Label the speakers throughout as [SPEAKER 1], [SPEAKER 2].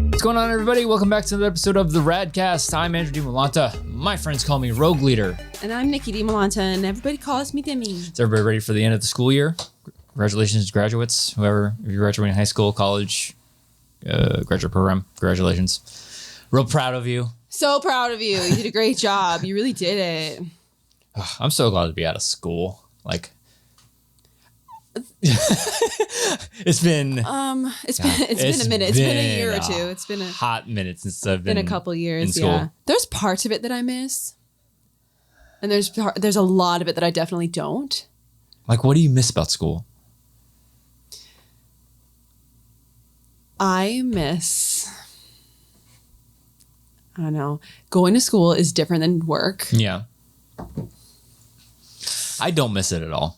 [SPEAKER 1] What's going on, everybody? Welcome back to another episode of the RADcast. I'm Andrew DiMolanta. My friends call me Rogue Leader.
[SPEAKER 2] And I'm Nicki DiMolanta, and everybody calls me Dimmy.
[SPEAKER 1] Is everybody ready for the end of the school year? Congratulations, graduates. Whoever, if you're graduating high school, college, graduate program, congratulations. Real proud of you.
[SPEAKER 2] So proud of you. You did a great job. You really did it.
[SPEAKER 1] I'm so glad to be out of school. Like, it's been
[SPEAKER 2] been a minute. It's been a year or two. It's been a
[SPEAKER 1] hot minute since I've been
[SPEAKER 2] a couple years.
[SPEAKER 1] in school.
[SPEAKER 2] Yeah, there's parts of it that I miss, and there's a lot of it that I definitely don't.
[SPEAKER 1] Like, what do you miss about school?
[SPEAKER 2] I don't know. Going to school is different than work.
[SPEAKER 1] Yeah. I don't miss it at all.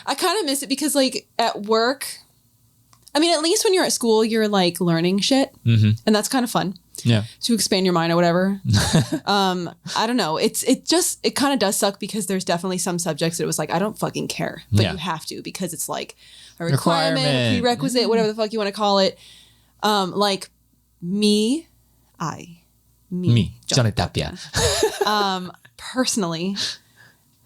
[SPEAKER 2] I kind of miss it because, like, at work, I mean, at least when you're at school, you're, like, learning shit. Mm-hmm. And that's kind of fun.
[SPEAKER 1] Yeah.
[SPEAKER 2] To expand your mind or whatever. I don't know. It kind of does suck because there's definitely some subjects that it was like, I don't fucking care. But you have to because it's, like, a requirement, a prerequisite, whatever the fuck you want to call it. Like, me,
[SPEAKER 1] Johnny Tapia.
[SPEAKER 2] Personally,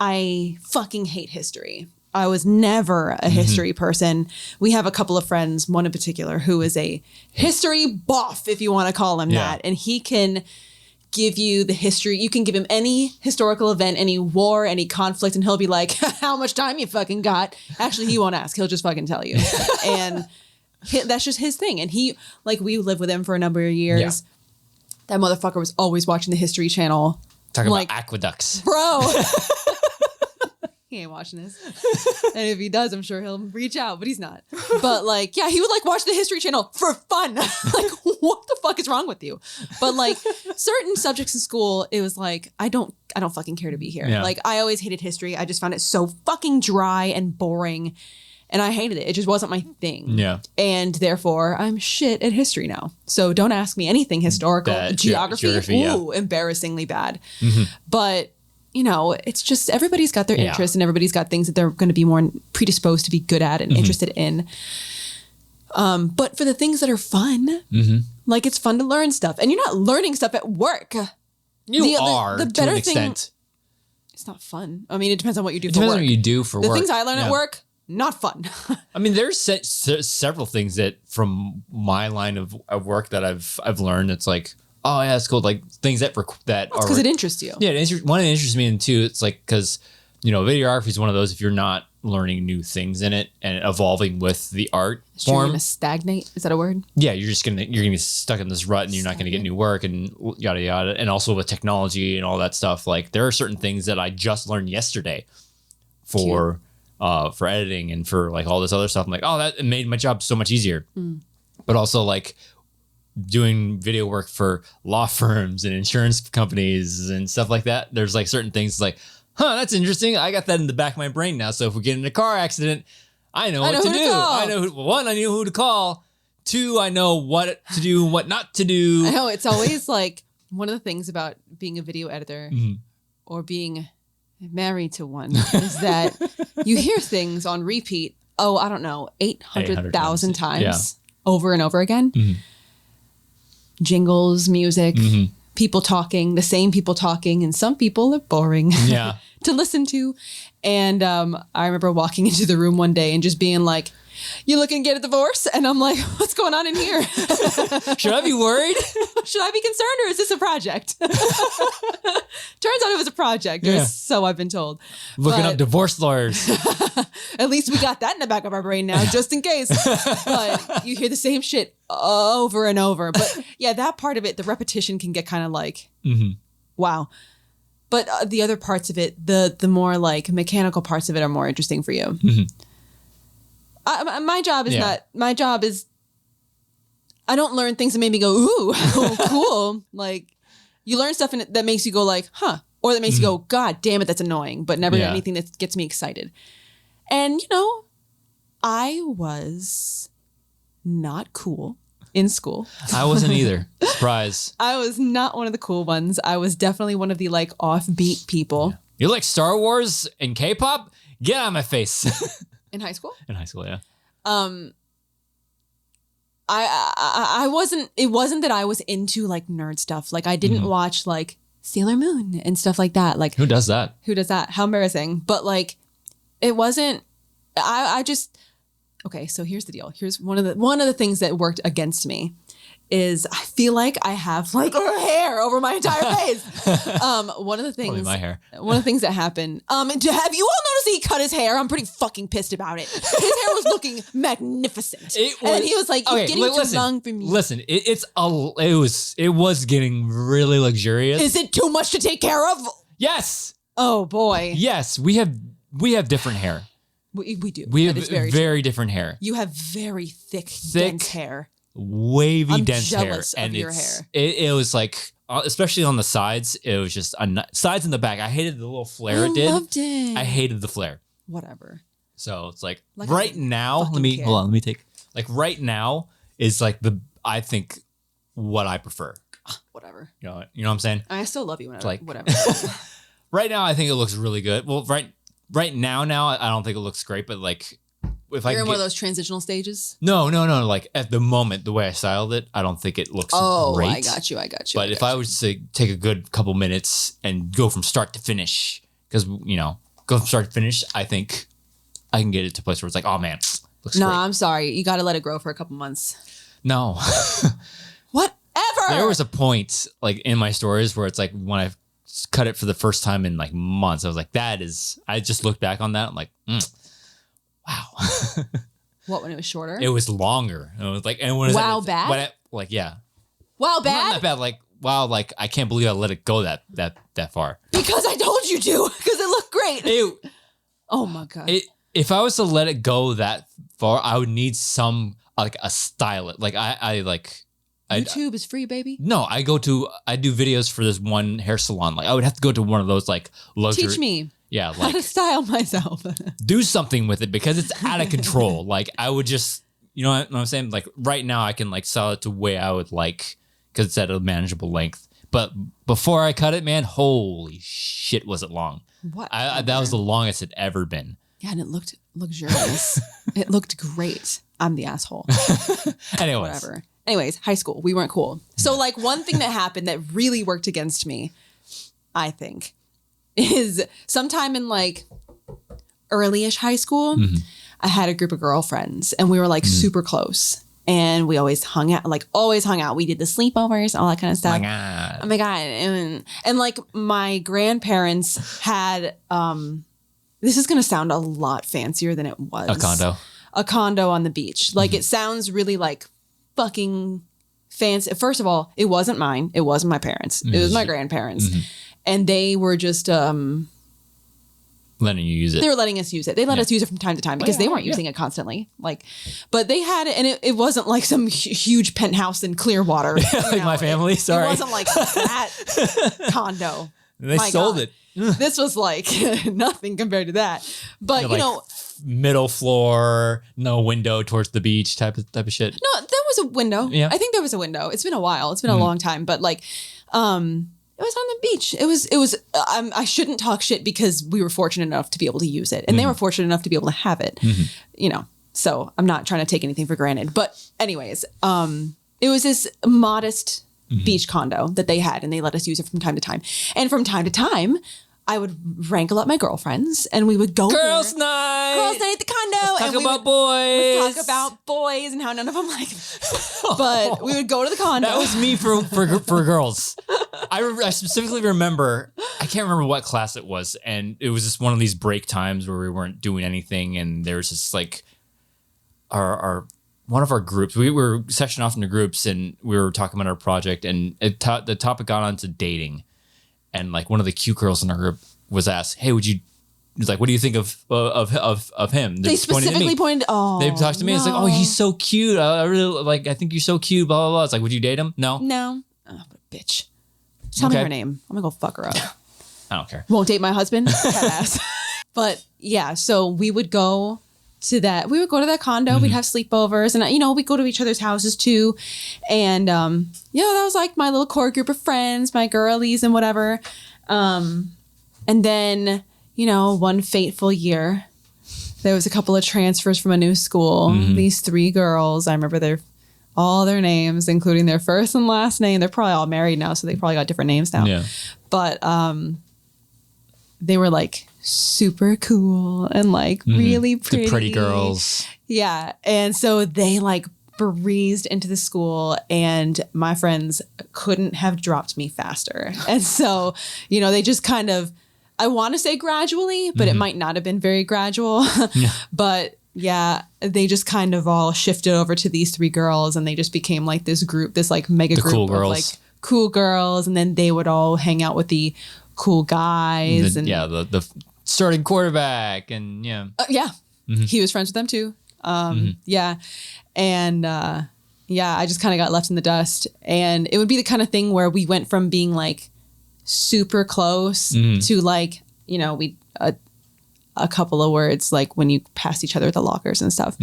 [SPEAKER 2] I fucking hate history. I was never a history person. We have a couple of friends, one in particular, who is a history buff, if you want to call him that. And he can give you the history. You can give him any historical event, any war, any conflict, and he'll be like, how much time you fucking got? Actually, he won't ask. He'll just fucking tell you. And that's just his thing. And he, like, we lived with him for a number of years. Yeah. That motherfucker was always watching the History Channel.
[SPEAKER 1] Talking about aqueducts.
[SPEAKER 2] Bro. He ain't watching this. And if he does, I'm sure he'll reach out, but he's not. But, like, yeah, he would, like, watch the History Channel for fun. Like, what the fuck is wrong with you? But, like, certain subjects in school, it was like, I don't fucking care to be here. Yeah. Like, I always hated history. I just found it so fucking dry and boring. And I hated it. It just wasn't my thing. Yeah. And therefore, I'm shit at history now. So don't ask me anything historical. Geography, embarrassingly bad. Mm-hmm. But, you know, it's just everybody's got their interests and everybody's got things that they're going to be more predisposed to be good at and interested in. But for the things that are fun, like, it's fun to learn stuff. And you're not learning stuff at work.
[SPEAKER 1] You are, the better to an extent.
[SPEAKER 2] It's not fun. I mean, it depends on what you do
[SPEAKER 1] for
[SPEAKER 2] work.
[SPEAKER 1] Depends on what you do for work.
[SPEAKER 2] The things I learn at work, not fun.
[SPEAKER 1] I mean, there's several things that from my line of work that I've learned. It's like, oh yeah, it's cool. Like, things that are
[SPEAKER 2] because it interests you.
[SPEAKER 1] Yeah, one, it interests me, and two, it's like, because, you know, videography is one of those, if you're not learning new things in it and evolving with the art form,
[SPEAKER 2] you're gonna stagnate. Is that a word?
[SPEAKER 1] Yeah, you're gonna be stuck in this rut, and you're not gonna get new work and yada yada. And also with technology and all that stuff, like, there are certain things that I just learned yesterday for editing and for, like, all this other stuff. I'm like, oh, that made my job so much easier. But also, like, doing video work for law firms and insurance companies and stuff like that, there's, like, certain things like, that's interesting. I got that in the back of my brain now. So if we get in a car accident, I know what to do. I know one, I know who to call. Two, I know what to do and what not to do.
[SPEAKER 2] I know, it's always like one of the things about being a video editor or being married to one is that you hear things on repeat. Oh, I don't know, 800,000 times over and over again. Jingles, music, people talking, the same people talking, and some people are boring to listen to. And I remember walking into the room one day and just being like, you looking to get a divorce? And I'm like, what's going on in here?
[SPEAKER 1] Should I be worried?
[SPEAKER 2] Should I be concerned, or is this a project? Turns out it was a project, or so I've been told.
[SPEAKER 1] Looking up divorce lawyers.
[SPEAKER 2] At least we got that in the back of our brain now, just in case. But you hear the same shit over and over. But yeah, that part of it, the repetition can get kind of like, wow. But the other parts of it, the more like mechanical parts of it are more interesting for you. My job is not, my job is, I don't learn things that make me go, ooh, cool. Like, you learn stuff that makes you go like, huh. Or that makes you go, God damn it, that's annoying. But never anything that gets me excited. And, you know, I was not cool in school.
[SPEAKER 1] I wasn't either. Surprise.
[SPEAKER 2] I was not one of the cool ones. I was definitely one of the, like, offbeat people.
[SPEAKER 1] You like Star Wars and K-pop? Get out of my face.
[SPEAKER 2] In high school?
[SPEAKER 1] In high school, yeah.
[SPEAKER 2] I wasn't, it wasn't that I was into like nerd stuff. Like I didn't watch like Sailor Moon and stuff like that. Like
[SPEAKER 1] who does that?
[SPEAKER 2] Who does that? How embarrassing. But like, it wasn't, I just, okay, so here's the deal. Here's one of the things that worked against me is I feel like I have like hair over my entire face. One of the things,
[SPEAKER 1] probably my hair.
[SPEAKER 2] One of the things that happened. Have you all noticed he cut his hair? I'm pretty fucking pissed about it. His hair was looking magnificent, and he was like, "It's getting too long for me."
[SPEAKER 1] Listen, it was getting really luxurious.
[SPEAKER 2] Is it too much to take care of? Yes. Oh boy.
[SPEAKER 1] Yes, we have different hair.
[SPEAKER 2] We do.
[SPEAKER 1] We have very different hair.
[SPEAKER 2] You have very thick, dense hair.
[SPEAKER 1] Wavy,
[SPEAKER 2] I'm
[SPEAKER 1] dense hair.
[SPEAKER 2] jealous of your hair.
[SPEAKER 1] It was like, especially on the sides, it was just sides and the back. I hated the little flare it did.
[SPEAKER 2] Loved it.
[SPEAKER 1] I hated the flare.
[SPEAKER 2] Whatever.
[SPEAKER 1] So it's like right now, let me take, like right now is like I think what I prefer.
[SPEAKER 2] Whatever.
[SPEAKER 1] You know what I'm saying?
[SPEAKER 2] I still love you.
[SPEAKER 1] Like
[SPEAKER 2] whatever.
[SPEAKER 1] Right now, I think it looks really good. Well, right now, I don't think it looks great, but like if
[SPEAKER 2] You're in one of those transitional stages?
[SPEAKER 1] No. Like at the moment, the way I styled it, I don't think it looks great.
[SPEAKER 2] I got you.
[SPEAKER 1] But if I was to take a good couple minutes and go from start to finish, because, go from start to finish, I think I can get it to a place where it's like, oh man, looks great.
[SPEAKER 2] No, I'm sorry. You got to let it grow for a couple months.
[SPEAKER 1] No.
[SPEAKER 2] Whatever.
[SPEAKER 1] There was a point like in my stories where it's like when I cut it for the first time in like months, I was like, I just looked back on that. I'm like, wow.
[SPEAKER 2] What, when it was shorter?
[SPEAKER 1] It was longer. It was like, and when
[SPEAKER 2] wow, bad?
[SPEAKER 1] Yeah.
[SPEAKER 2] Wow, bad?
[SPEAKER 1] Not that bad. Like, wow, like I can't believe I let it go that far.
[SPEAKER 2] Because I told you to, because it looked great. Oh my God.
[SPEAKER 1] If I was to let it go that far, I would need some, like a stylist. Like
[SPEAKER 2] YouTube is free, baby.
[SPEAKER 1] No, I do videos for this one hair salon. Like I would have to go to one of those like luxury.
[SPEAKER 2] Teach me.
[SPEAKER 1] Yeah, like
[SPEAKER 2] how to style myself.
[SPEAKER 1] Do something with it because it's out of control. Like I would just, you know what I'm saying? Like right now I can like style it to the way I would like because it's at a manageable length. But before I cut it, man, holy shit, was it long?
[SPEAKER 2] What?
[SPEAKER 1] That was the longest it ever been.
[SPEAKER 2] Yeah, and it looked luxurious. It looked great. I'm the asshole. Anyways, high school, we weren't cool. So like one thing that happened that really worked against me, I think, is sometime in like early-ish high school, I had a group of girlfriends and we were like super close. And we always hung out. We did the sleepovers, all that kind of stuff. Oh my God. And like my grandparents had, this is going to sound a lot fancier than it was. A condo on the beach. Like it sounds really like fucking fancy. First of all, it wasn't mine. It wasn't my parents. It was my grandparents. And they were just
[SPEAKER 1] letting you use it.
[SPEAKER 2] They were letting us use it. They let us use it from time to time because they weren't using it constantly. Like, but they had it, and it wasn't like some huge penthouse in Clearwater.
[SPEAKER 1] Like my family. Sorry,
[SPEAKER 2] it wasn't like that condo.
[SPEAKER 1] They sold it.
[SPEAKER 2] This was like nothing compared to that. But
[SPEAKER 1] middle floor, no window towards the beach type of shit.
[SPEAKER 2] No, there was a window. Yeah, I think there was a window. It's been a while. It's been a long time, but like, it was on the beach. It was. I shouldn't talk shit because we were fortunate enough to be able to use it, and they were fortunate enough to be able to have it. So I'm not trying to take anything for granted. But anyways, it was this modest beach condo that they had, and they let us use it from time to time. And from time to time, I would wrangle up my girlfriends, and we would go
[SPEAKER 1] Girls' night
[SPEAKER 2] at the condo.
[SPEAKER 1] Let's talk about boys.
[SPEAKER 2] Let's talk about boys and how none of them like them. But we would go to the condo.
[SPEAKER 1] That was me for girls. I specifically remember, I can't remember what class it was, and it was just one of these break times where we weren't doing anything, and there was just like our one of our groups. We were sectioned off into groups, and we were talking about our project, and the topic got onto dating. And like one of the cute girls in our group was asked, "Hey, he's like, what do you think of him?"
[SPEAKER 2] They specifically pointed.
[SPEAKER 1] They talked to me. No. It's like, oh, he's so cute. I really like. I think you're so cute. Blah blah blah. It's like, would you date him? No.
[SPEAKER 2] Oh, what a bitch. Tell me her name. I'm gonna go fuck her up.
[SPEAKER 1] I don't care.
[SPEAKER 2] Won't date my husband. Ass. But yeah, so we would go to that. We would go to that condo. We'd have sleepovers, and we'd go to each other's houses too. And that was like my little core group of friends, my girlies and whatever. And And then, one fateful year, there was a couple of transfers from a new school. These 3 girls, I remember all their names, including their first and last name. They're probably all married now, so they probably got different names now.
[SPEAKER 1] Yeah.
[SPEAKER 2] But they were like super cool and like really pretty.
[SPEAKER 1] The pretty girls.
[SPEAKER 2] Yeah. And so they like breezed into the school, and my friends couldn't have dropped me faster. And so, they just kind of, I want to say gradually, but it might not have been very gradual.
[SPEAKER 1] Yeah.
[SPEAKER 2] But yeah, they just kind of all shifted over to these 3 girls, and they just became like this group, this like mega group
[SPEAKER 1] cool
[SPEAKER 2] of
[SPEAKER 1] girls.
[SPEAKER 2] like cool girls. And then they would all hang out with the cool guys.
[SPEAKER 1] The starting quarterback and
[SPEAKER 2] he was friends with them too. Yeah. And I just kind of got left in the dust. And it would be the kind of thing where we went from being like super close to like, we a couple of words like when you passed each other at the lockers and stuff.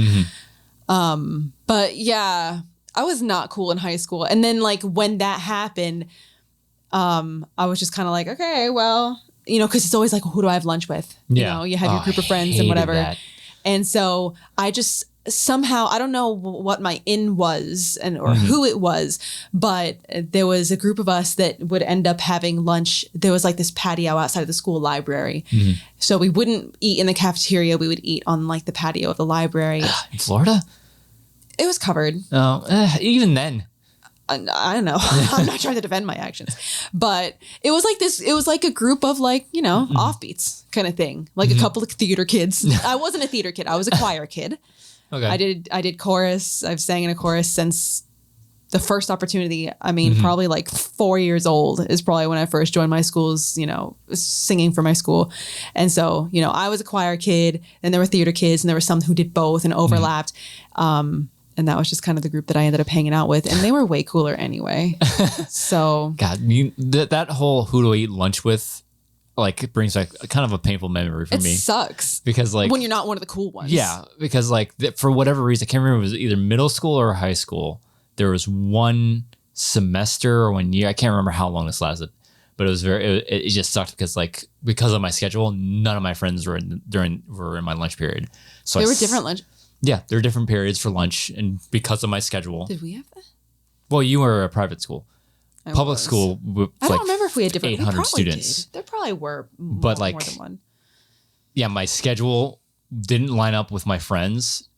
[SPEAKER 2] But yeah, I was not cool in high school. And then like when that happened, I was just kind of like, okay, well, because it's always like, who do I have lunch with? You have your group of friends and whatever.
[SPEAKER 1] That.
[SPEAKER 2] And so I just somehow, I don't know what my in was or who it was, but there was a group of us that would end up having lunch. There was like this patio outside of the school library. So we wouldn't eat in the cafeteria. We would eat on like the patio of the library.
[SPEAKER 1] In Florida?
[SPEAKER 2] It was covered.
[SPEAKER 1] Oh, even then.
[SPEAKER 2] I don't know. I'm not trying to defend my actions, but it was like this. It was like a group of like, offbeats kind of thing. Like a couple of theater kids. I wasn't a theater kid. I was a choir kid.
[SPEAKER 1] Okay.
[SPEAKER 2] I did chorus. I've sang in a chorus since the first opportunity. I mean, probably like 4 years old is probably when I first joined my school's, singing for my school. And so, I was a choir kid, and there were theater kids, and there were some who did both and overlapped. And that was just kind of the group that I ended up hanging out with. And they were way cooler anyway. So.
[SPEAKER 1] God, that whole who do I eat lunch with, like, it brings like kind of a painful memory for me.
[SPEAKER 2] It sucks.
[SPEAKER 1] Because like.
[SPEAKER 2] When you're not one of the cool ones.
[SPEAKER 1] Yeah. Because like for whatever reason, I can't remember if it was either middle school or high school. There was one semester or 1 year. I can't remember how long this lasted. But it was it just sucked because of my schedule, none of my friends were in my lunch period. So
[SPEAKER 2] they were different lunch.
[SPEAKER 1] Yeah, there are different periods for lunch, and because of my schedule.
[SPEAKER 2] Did we have that?
[SPEAKER 1] Well, you were a private school. Public school.
[SPEAKER 2] I don't remember if we had different.
[SPEAKER 1] 800 students.
[SPEAKER 2] There probably were,
[SPEAKER 1] but
[SPEAKER 2] more than one.
[SPEAKER 1] Yeah, my schedule didn't line up with my friends,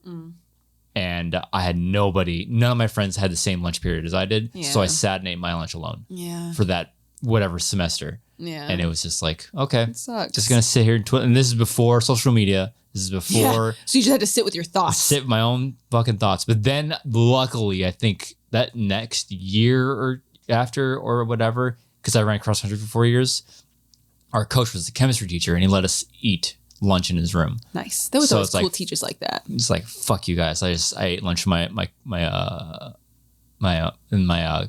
[SPEAKER 1] and I had nobody. None of my friends had the same lunch period as I did, so I sat and ate my lunch alone.
[SPEAKER 2] Yeah.
[SPEAKER 1] For that whatever semester.
[SPEAKER 2] Yeah.
[SPEAKER 1] And it was just like, okay,
[SPEAKER 2] it sucks.
[SPEAKER 1] Just gonna sit here and this is before social media. This is before.
[SPEAKER 2] Yeah. So you just had to sit with your thoughts.
[SPEAKER 1] Sit with my own fucking thoughts. But then luckily, I think that next year or after or whatever, because I ran cross country for 4 years, our coach was a chemistry teacher and he let us eat lunch in his room.
[SPEAKER 2] Nice. There was always cool teachers like that.
[SPEAKER 1] It's like, fuck you guys. I ate lunch with my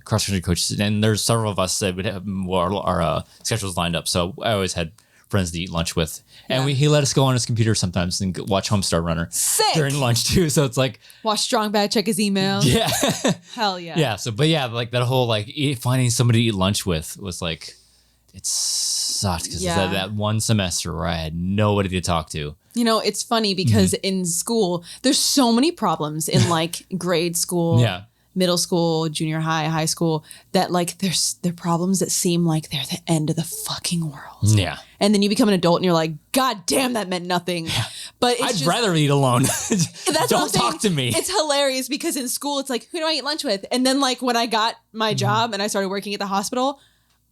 [SPEAKER 1] cross country coaches, and there's several of us that would have our schedules lined up. So I always had friends to eat lunch with, and he let us go on his computer sometimes and watch Homestar Runner during lunch too. So it's like
[SPEAKER 2] watch Strong Bad, check his email.
[SPEAKER 1] Yeah,
[SPEAKER 2] hell yeah.
[SPEAKER 1] Yeah. So, but yeah, like that whole finding somebody to eat lunch with was like it sucked because that one semester where I had nobody to talk to.
[SPEAKER 2] It's funny because in school there's so many problems in like grade school.
[SPEAKER 1] Yeah.
[SPEAKER 2] Middle school, junior high, high school, that like they're problems that seem like they're the end of the fucking world.
[SPEAKER 1] Yeah.
[SPEAKER 2] And then you become an adult and you're like, God damn, that meant nothing. Yeah. But
[SPEAKER 1] I'd rather eat alone. Don't talk to me.
[SPEAKER 2] It's hilarious because in school it's like, who do I eat lunch with? And then like when I got my job and I started working at the hospital,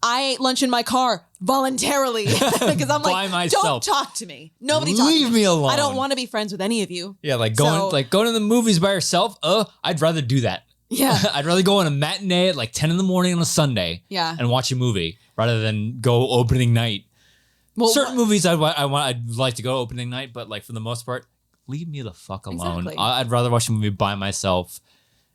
[SPEAKER 2] I ate lunch in my car voluntarily because I'm like, don't talk to me. Nobody talk to me.
[SPEAKER 1] Leave me alone.
[SPEAKER 2] I don't want to be friends with any of you.
[SPEAKER 1] Yeah, going to the movies by yourself. I'd rather do that.
[SPEAKER 2] Yeah.
[SPEAKER 1] I'd rather go on a matinee at like 10 in the morning on a Sunday and watch a movie rather than go opening night. Well, certain movies I'd like to go opening night, but like for the most part, leave me the fuck alone. Exactly. I'd rather watch a movie by myself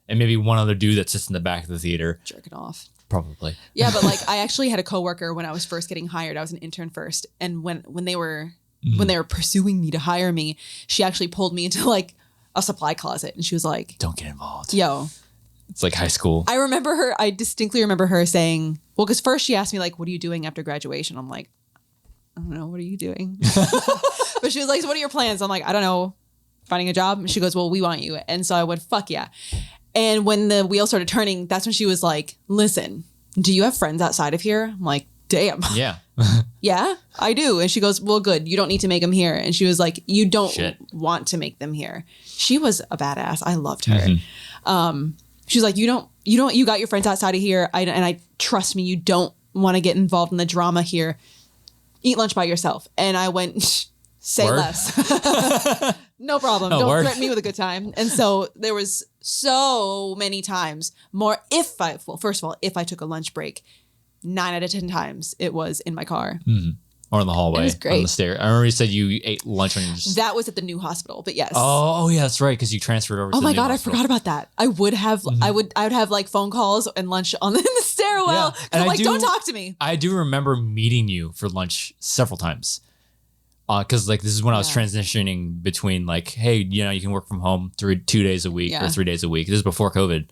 [SPEAKER 1] and maybe one other dude that sits in the back of the theater.
[SPEAKER 2] Jerking off.
[SPEAKER 1] Probably.
[SPEAKER 2] Yeah, but like I actually had a coworker when I was first getting hired. I was an intern first. And when they were pursuing me to hire me, she actually pulled me into like a supply closet and she was like,
[SPEAKER 1] don't get involved.
[SPEAKER 2] Yo.
[SPEAKER 1] It's like high school.
[SPEAKER 2] I distinctly remember her saying, well, because first she asked me like, what are you doing after graduation? I'm like, I don't know. What are you doing? But she was like, so what are your plans? I'm like, I don't know. Finding a job. And she goes, well, we want you. And so I went, fuck yeah. And when the wheel started turning, that's when she was like, listen, do you have friends outside of here? I'm like, damn.
[SPEAKER 1] Yeah.
[SPEAKER 2] Yeah, I do. And she goes, well, good. You don't need to make them here. And she was like, you don't want to make them here. She was a badass. I loved her. She's like, you got your friends outside of here. I trust me, you don't want to get involved in the drama here. Eat lunch by yourself. And I went, say less. No problem. Don't threaten me with a good time. And so there was so many times more first of all, if I took a lunch break, 9 out of 10 times it was in my car.
[SPEAKER 1] Or in the hallway. It was
[SPEAKER 2] great.
[SPEAKER 1] On the stair. I remember you said you ate lunch on your...
[SPEAKER 2] That was at the new hospital, but yes.
[SPEAKER 1] Oh yeah, that's right. Because you transferred over to the new hospital.
[SPEAKER 2] I forgot about that. I would have, I would have like phone calls and lunch in the stairwell. Yeah. And I'm like, don't talk to me.
[SPEAKER 1] I do remember meeting you for lunch several times. Because like this is when I was transitioning between like, hey, you can work from home 2 days a week or 3 days a week. This is before COVID.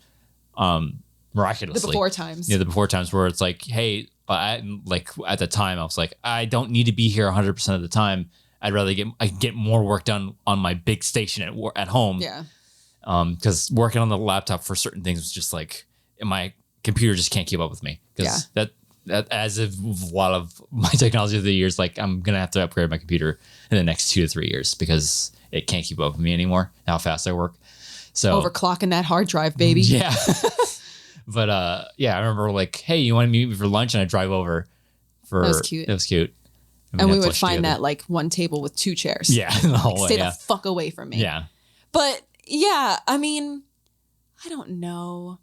[SPEAKER 1] Miraculously.
[SPEAKER 2] The before times.
[SPEAKER 1] Yeah, the before times where it's like, hey, like at the time I was like, I don't need to be here 100% of the time. I'd rather get more work done on my big station at home.
[SPEAKER 2] Yeah.
[SPEAKER 1] Because working on the laptop for certain things was just like, my computer just can't keep up with me. Because that as of a lot of my technology of the years, like I'm gonna have to upgrade my computer in the next 2 to 3 years because it can't keep up with me anymore. How fast I work. So
[SPEAKER 2] overclocking that hard drive, baby.
[SPEAKER 1] Yeah. But I remember like, hey, you want to meet me for lunch? And I drive over. That was cute. It was cute.
[SPEAKER 2] And we would find that like one table with 2 chairs.
[SPEAKER 1] Yeah, in the hallway.
[SPEAKER 2] Stay the fuck away from me.
[SPEAKER 1] Yeah.
[SPEAKER 2] But yeah, I mean, I don't know.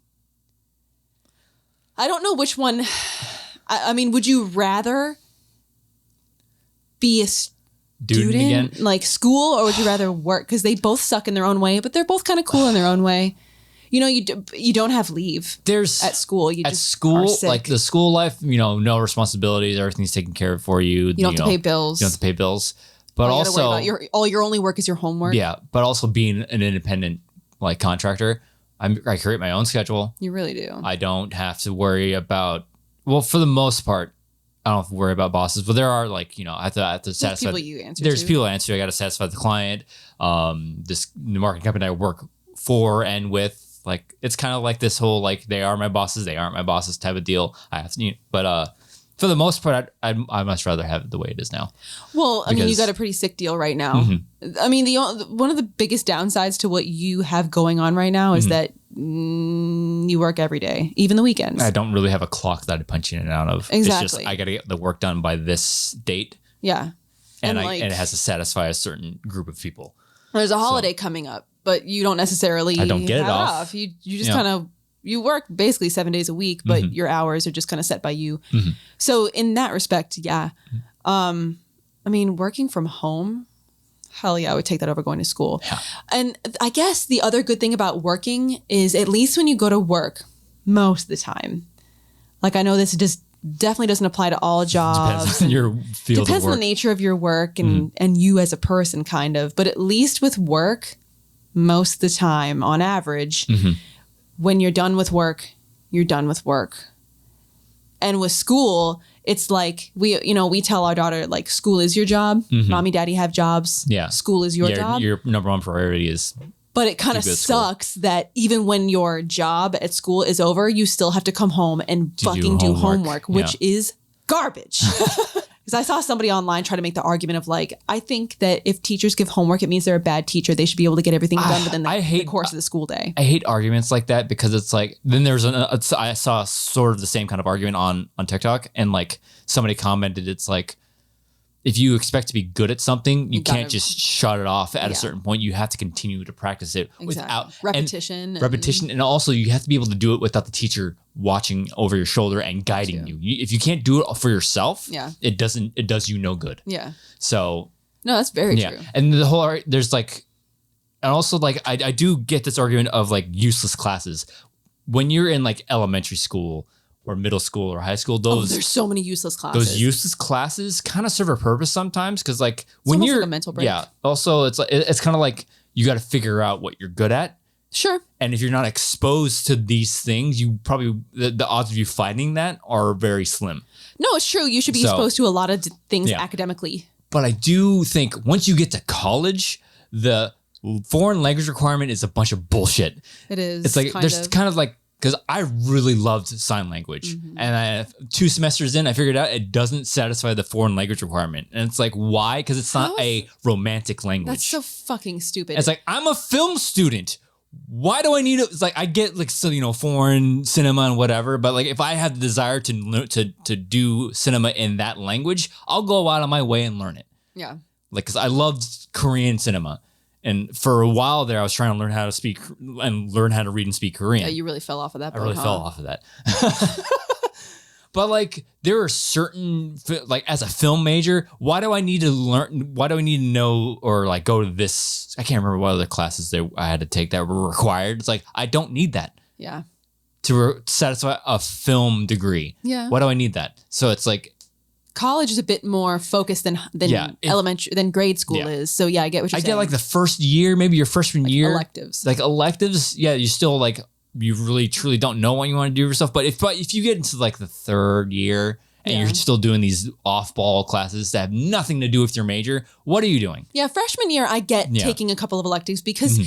[SPEAKER 2] I don't know which one. I mean, would you rather be a student again? Like school, or would you rather work? Because they both suck in their own way, but they're both kind of cool in their own way. You don't have leave. There's at school. You just are sick.
[SPEAKER 1] Like the school life, no responsibilities. Everything's taken care of for you.
[SPEAKER 2] You don't have to pay bills.
[SPEAKER 1] You don't have to pay bills. But also,
[SPEAKER 2] your only work is your homework.
[SPEAKER 1] Yeah, but also being an independent like contractor, I create my own schedule.
[SPEAKER 2] You really do.
[SPEAKER 1] I don't have to worry about. Well, for the most part, I don't have to worry about bosses. But there are like I have to satisfy.
[SPEAKER 2] There's people you answer.
[SPEAKER 1] There's people I answer. I got to satisfy the client. The marketing company I work for and with. Like it's kind of like this whole like they are my bosses, they aren't my bosses type of deal. I have to, but for the most part, I much rather have it the way it is now.
[SPEAKER 2] Well, I mean, you got a pretty sick deal right now. I mean, one of the biggest downsides to what you have going on right now is that you work every day, even the weekends.
[SPEAKER 1] I don't really have a clock that I punch in and out of.
[SPEAKER 2] Exactly.
[SPEAKER 1] It's just I got to get the work done by this date.
[SPEAKER 2] Yeah,
[SPEAKER 1] and it has to satisfy a certain group of people.
[SPEAKER 2] There's a holiday coming up. But you don't necessarily
[SPEAKER 1] I don't get it off.
[SPEAKER 2] You just kind of, you work basically 7 days a week, but your hours are just kind of set by you. So in that respect, yeah. I mean, working from home, hell yeah, I would take that over going to school.
[SPEAKER 1] Yeah.
[SPEAKER 2] And I guess the other good thing about working is at least when you go to work, most of the time, like I know this just definitely doesn't apply to all jobs.
[SPEAKER 1] Depends on your field
[SPEAKER 2] Depends on the nature of your work and you as a person kind of. But at least with work, most of the time, on average, when you're done with work, you're done with work. And with school, it's like we tell our daughter like school is your job. Mommy, daddy have jobs.
[SPEAKER 1] Yeah.
[SPEAKER 2] School is your job.
[SPEAKER 1] Your number one priority is.
[SPEAKER 2] But it kind of sucks that even when your job at school is over, you still have to come home and fucking do homework, which is garbage. Because I saw somebody online try to make the argument of like, I think that if teachers give homework, it means they're a bad teacher. They should be able to get everything done within the course of the school day.
[SPEAKER 1] I hate arguments like that because it's like, then there's I saw sort of the same kind of argument on TikTok and like somebody commented, it's like, if you expect to be good at something, you can't just shut it off at a certain point. You have to continue to practice it without
[SPEAKER 2] repetition.
[SPEAKER 1] And also you have to be able to do it without the teacher watching over your shoulder and guiding you. If you can't do it for yourself, it does you no good.
[SPEAKER 2] Yeah.
[SPEAKER 1] So
[SPEAKER 2] no, that's very true.
[SPEAKER 1] And the whole, there's like, and also like, I do get this argument of like useless classes. When you're in like elementary school, or middle school or high school,
[SPEAKER 2] there's so many useless classes.
[SPEAKER 1] Those useless classes kind of serve a purpose sometimes because like when you're
[SPEAKER 2] like a mental break.
[SPEAKER 1] Yeah. Also, it's like it's kind of like you got to figure out what you're good at
[SPEAKER 2] Sure.
[SPEAKER 1] And if you're not exposed to these things, you probably the odds of you finding that are very slim.
[SPEAKER 2] No, it's true. You should be exposed to a lot of things academically.
[SPEAKER 1] But I do think once you get to college, the foreign language requirement is a bunch of bullshit.
[SPEAKER 2] It is.
[SPEAKER 1] It's like kind of like, because I really loved sign language, and 2 semesters in, I figured out it doesn't satisfy the foreign language requirement, and it's like, why? Because it's not a romantic language.
[SPEAKER 2] That's so fucking stupid.
[SPEAKER 1] It's like, I'm a film student. Why do I need it? It's like, I get like, so, you know, foreign cinema and whatever, but like if I have the desire to do cinema in that language, I'll go out of my way and learn it.
[SPEAKER 2] Yeah.
[SPEAKER 1] Like, because I loved Korean cinema. And for a while there, I was trying to learn how to speak and learn how to read and speak Korean.
[SPEAKER 2] Yeah, you really fell off of that.
[SPEAKER 1] I really fell off of that. But like, there are certain, like as a film major, why do I need to learn? Why do I need to know or like go to this? I can't remember what other classes I had to take that were required. It's like, I don't need that.
[SPEAKER 2] Yeah.
[SPEAKER 1] To satisfy a film degree.
[SPEAKER 2] Yeah.
[SPEAKER 1] Why do I need that? So it's like,
[SPEAKER 2] college is a bit more focused than elementary than grade school is. So yeah, I get what you're saying.
[SPEAKER 1] I get like the first year, maybe your freshman year.
[SPEAKER 2] Electives.
[SPEAKER 1] Like electives, yeah, you still like, you really truly don't know what you want to do for stuff. But if you get into like the 3rd year and you're still doing these off-ball classes that have nothing to do with your major, what are you doing?
[SPEAKER 2] Yeah, freshman year, I get taking a couple of electives because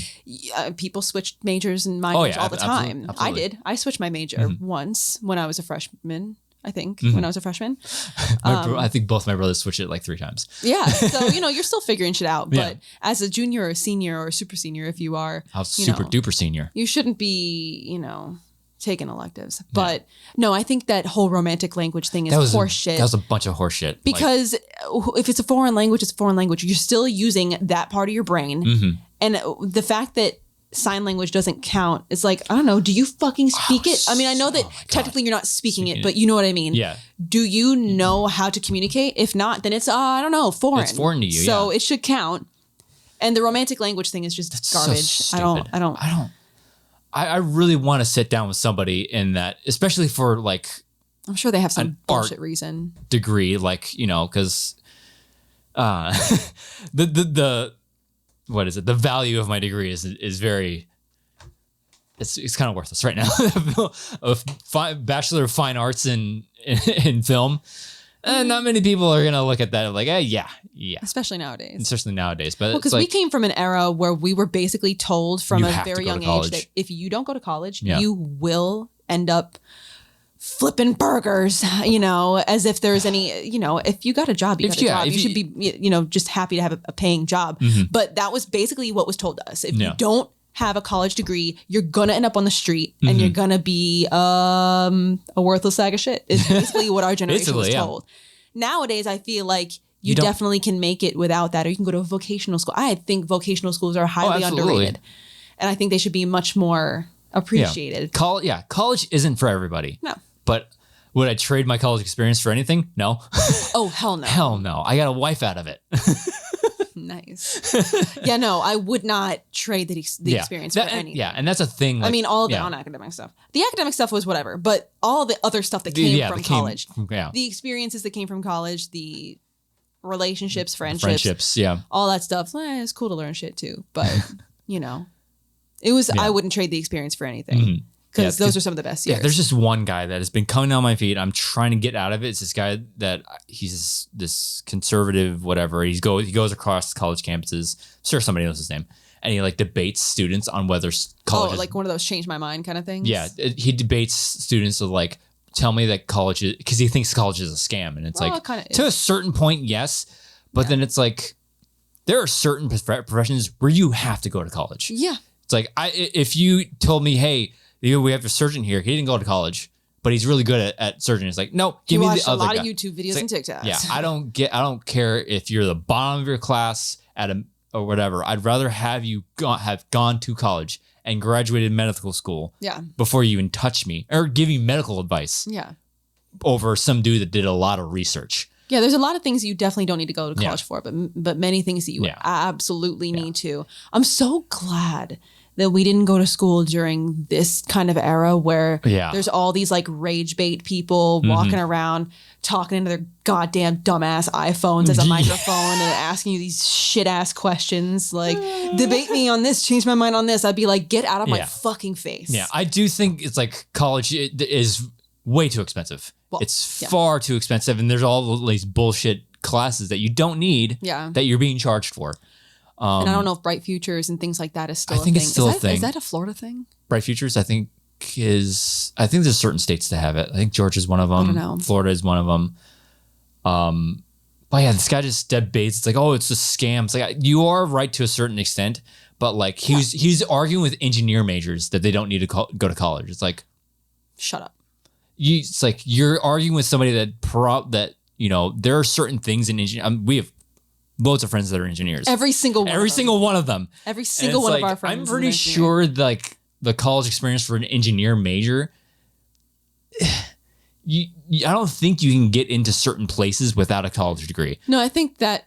[SPEAKER 2] people switched majors and minors all the time.
[SPEAKER 1] Absolutely.
[SPEAKER 2] I did. I switched my major once when I was a freshman. I think when I was a freshman.
[SPEAKER 1] I think both my brothers switched it like 3 times.
[SPEAKER 2] Yeah. So, you're still figuring shit out. But as a junior or a senior or a super senior, if you are,
[SPEAKER 1] I was super duper senior.
[SPEAKER 2] You shouldn't be, taking electives. Yeah. But no, I think that whole romantic language thing is horseshit.
[SPEAKER 1] That was a bunch of horseshit.
[SPEAKER 2] Because if it's a foreign language, it's a foreign language. You're still using that part of your brain. And the fact that sign language doesn't count. It's like, I don't know. Do you fucking speak it? I mean, I know that technically you're not speaking it, but you know what I mean?
[SPEAKER 1] Yeah.
[SPEAKER 2] Do you know how to communicate? If not, then it's, I don't know, foreign.
[SPEAKER 1] It's foreign to you,
[SPEAKER 2] so it should count. And the romantic language thing is just garbage.
[SPEAKER 1] So stupid. I really want to sit down with somebody in that, especially for like,
[SPEAKER 2] I'm sure they have some bullshit reason.
[SPEAKER 1] Degree, like, because the what is it? The value of my degree is very, it's kind of worthless right now. Bachelor of Fine Arts in film. Not many people are going to look at that like, yeah.
[SPEAKER 2] Especially nowadays.
[SPEAKER 1] But
[SPEAKER 2] because we came from an era where we were basically told from a very young age that if you don't go to college, you will end up flipping burgers, as if there's any, if you got a job, you got a job. You should be, just happy to have a paying job. But that was basically what was told to us. If you don't have a college degree, you're gonna end up on the street and you're gonna be a worthless sack of shit. Is basically what our generation was told. Nowadays, I feel like you definitely can make it without that, or you can go to a vocational school. I think vocational schools are highly underrated, and I think they should be much more appreciated.
[SPEAKER 1] College isn't for everybody.
[SPEAKER 2] No.
[SPEAKER 1] But would I trade my college experience for anything? No.
[SPEAKER 2] Oh, hell no.
[SPEAKER 1] Hell no. I got a wife out of it.
[SPEAKER 2] Nice. Yeah, no, I would not trade the experience for anything.
[SPEAKER 1] Yeah, and that's a thing. Like,
[SPEAKER 2] I mean, all of the non-academic stuff. The academic stuff was whatever, but all the other stuff that came from college. The experiences that came from college, the relationships, friendships, all that stuff. It's cool to learn shit too, but, it was, I wouldn't trade the experience for anything. Because those are some of the best years.
[SPEAKER 1] Yeah, there's just one guy that has been coming on my feet. I'm trying to get out of it. It's this guy that he's this conservative, whatever. He goes across college campuses. I'm sure somebody knows his name. And he like debates students on whether college.
[SPEAKER 2] Oh, like one of those change my mind kind of things?
[SPEAKER 1] Yeah. He debates students of like, tell me that college is, because he thinks college is a scam. And it's to a certain point, yes. But then it's like, there are certain professions where you have to go to college.
[SPEAKER 2] Yeah.
[SPEAKER 1] It's like, if you told me, hey, we have a surgeon here. He didn't go to college, but he's really good at surgery. It's like, no, give me the other guy.
[SPEAKER 2] He watched a lot of YouTube videos and TikToks.
[SPEAKER 1] Yeah, I don't care if you're the bottom of your class or whatever. I'd rather have you have gone to college and graduated medical school before you even touch me or give me medical advice over some dude that did a lot of research.
[SPEAKER 2] Yeah, there's a lot of things you definitely don't need to go to college for, but many things that you absolutely need to. I'm so glad that we didn't go to school during this kind of era where
[SPEAKER 1] Yeah.
[SPEAKER 2] there's all these like rage bait people walking around talking into their goddamn dumbass iPhones as a microphone and asking you these shit ass questions like debate me on this, change my mind on this. I'd be like, get out of my fucking face.
[SPEAKER 1] Yeah, I do think it's like college is way too expensive.
[SPEAKER 2] Well,
[SPEAKER 1] it's far too expensive, and there's all these bullshit classes that you don't need that you're being charged for.
[SPEAKER 2] And I don't know if Bright Futures and things like that is still a thing.
[SPEAKER 1] I think it's still a thing.
[SPEAKER 2] Is that a Florida thing?
[SPEAKER 1] Bright Futures, I think there's certain states that have it. I think Georgia's one of them.
[SPEAKER 2] I don't know.
[SPEAKER 1] Florida is one of them. But yeah, this guy just debates. It's like, oh, it's a scam. It's like, you are right to a certain extent, but like he's arguing with engineer majors that they don't need to go to college. It's like,
[SPEAKER 2] shut up.
[SPEAKER 1] It's like you're arguing with somebody that you know, there are certain things in engineering. We have loads of friends that are engineers.
[SPEAKER 2] Every single one of them.
[SPEAKER 1] Every
[SPEAKER 2] single one of our friends.
[SPEAKER 1] I'm pretty sure like the college experience for an engineer major, I don't think you can get into certain places without a college degree.
[SPEAKER 2] No, I think that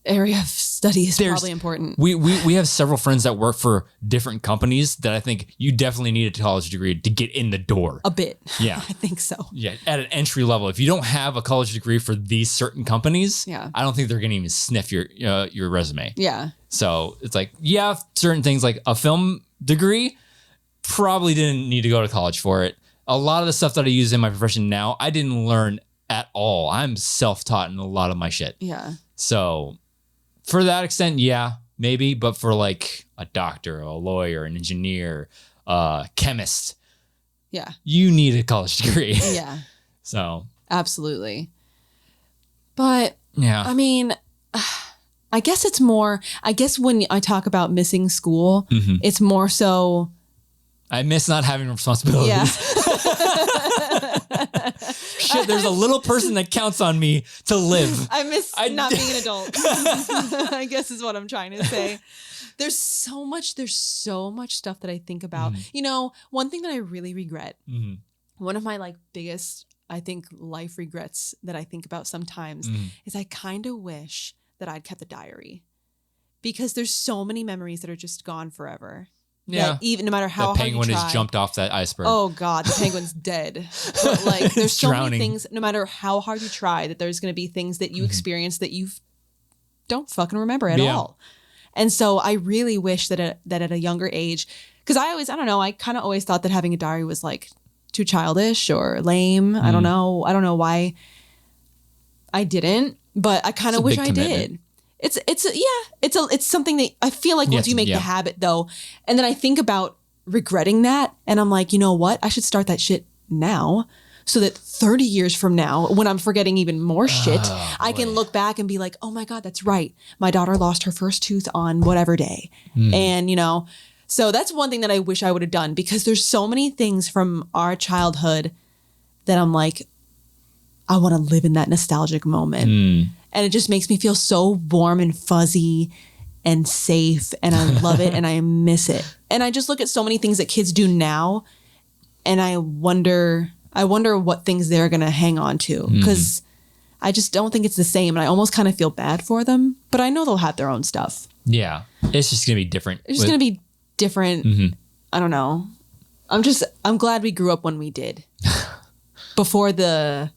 [SPEAKER 2] area of study is probably important.
[SPEAKER 1] We have several friends that work for different companies that I think you definitely need a college degree to get in the door.
[SPEAKER 2] A bit.
[SPEAKER 1] Yeah.
[SPEAKER 2] I think so.
[SPEAKER 1] Yeah, at an entry level. If you don't have a college degree for these certain companies, I don't think they're going to even sniff your resume.
[SPEAKER 2] Yeah.
[SPEAKER 1] So it's like, certain things like a film degree, probably didn't need to go to college for it. A lot of the stuff that I use in my profession now, I didn't learn at all. I'm self-taught in a lot of my shit.
[SPEAKER 2] Yeah.
[SPEAKER 1] So for that extent, maybe. But for like a doctor, a lawyer, an engineer, chemist, you need a college degree.
[SPEAKER 2] Yeah.
[SPEAKER 1] So
[SPEAKER 2] absolutely. But I mean, I guess it's more, when I talk about missing school, it's more so
[SPEAKER 1] I miss not having responsibilities. Yeah. Shit, there's a little person that counts on me to live.
[SPEAKER 2] I miss not being an adult. I guess is what I'm trying to say. There's so much stuff that I think about. You know, one thing that I really regret, one of my like biggest, I think, life regrets that I think about sometimes is I kind of wish that I'd kept a diary, because there's so many memories that are just gone forever. Yeah, even no matter how hard you try. The penguin
[SPEAKER 1] has jumped off that iceberg.
[SPEAKER 2] Oh God, the penguin's dead. But like, there's so many things. No matter how hard you try, that there's going to be things that you experience that you don't fucking remember at all. And so I really wish that at a younger age, because I kind of always thought that having a diary was like too childish or lame. I don't know why I didn't, but I kind of wish I did. It's something that I feel like once you make the habit though, and then I think about regretting that, and I'm like, you know what? I should start that shit now, so that 30 years from now, when I'm forgetting even more shit, I can look back and be like, oh my God, that's right. My daughter lost her first tooth on whatever day. And you know, so that's one thing that I wish I would have done, because there's so many things from our childhood that I'm like, I want to live in that nostalgic moment. And it just makes me feel so warm and fuzzy and safe. And I love it and I miss it. And I just look at so many things that kids do now, and I wonder what things they're going to hang on to, because I just don't think it's the same. And I almost kind of feel bad for them, but I know they'll have their own stuff. Yeah. It's just going to be different. It's just going to be different. I don't know. I'm glad we grew up when we did. Before the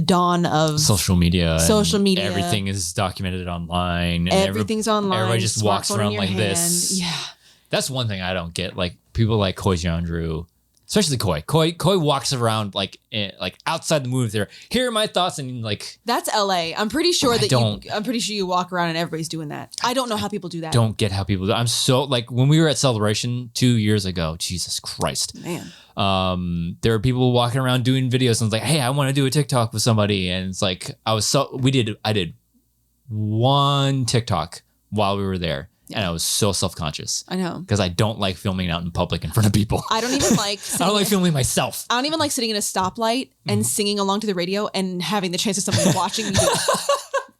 [SPEAKER 2] dawn of social media. Everything is documented online. And everything's online. Everybody just walks around like this. Yeah. That's one thing I don't get. Like people like Rogueleaderdrew, especially Koi. Koi walks around like outside the movie theater. Here are my thoughts, and like that's LA. I'm pretty sure you walk around and everybody's doing that. I don't know how people do that. Don't get how people do. I'm so like when we were at Celebration 2 years ago. Jesus Christ, man. There were people walking around doing videos, and it's like, hey, I want to do a TikTok with somebody, and it's like I did one TikTok while we were there. Yeah. And I was so self-conscious. I know. Because I don't like filming out in public in front of people. I don't even like I don't like filming myself. I don't even like sitting in a stoplight and singing along to the radio and having the chance of somebody watching me do it.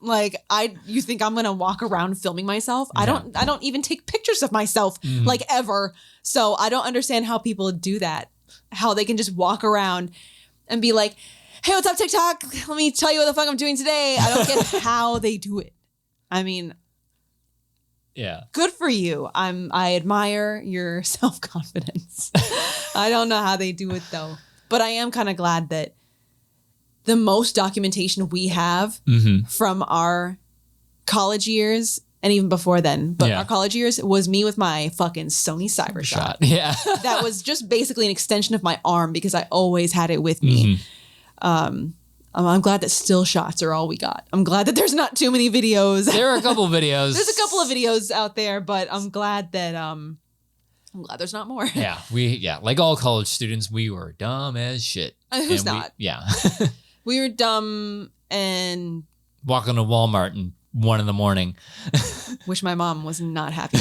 [SPEAKER 2] Like, you think I'm gonna walk around filming myself? Yeah. I don't even take pictures of myself, like, ever. So I don't understand how people do that. How they can just walk around and be like, hey, what's up, TikTok? Let me tell you what the fuck I'm doing today. I don't get how they do it. I mean,
[SPEAKER 1] Yeah.
[SPEAKER 2] Good for you. I admire your self-confidence. I don't know how they do it though, but I am kind of glad that the most documentation we have from our college years and even before then, but our college years was me with my fucking Sony Cybershot.
[SPEAKER 1] Yeah.
[SPEAKER 2] That was just basically an extension of my arm because I always had it with me. I'm glad that still shots are all we got. I'm glad that there's not too many videos.
[SPEAKER 1] There are a couple of videos.
[SPEAKER 2] There's a couple of videos out there, but I'm glad that I'm glad there's not more.
[SPEAKER 1] Yeah, like all college students, we were dumb as shit.
[SPEAKER 2] Who's not?
[SPEAKER 1] Yeah.
[SPEAKER 2] We were dumb and
[SPEAKER 1] walking to Walmart at 1 a.m.
[SPEAKER 2] Which my mom was not happy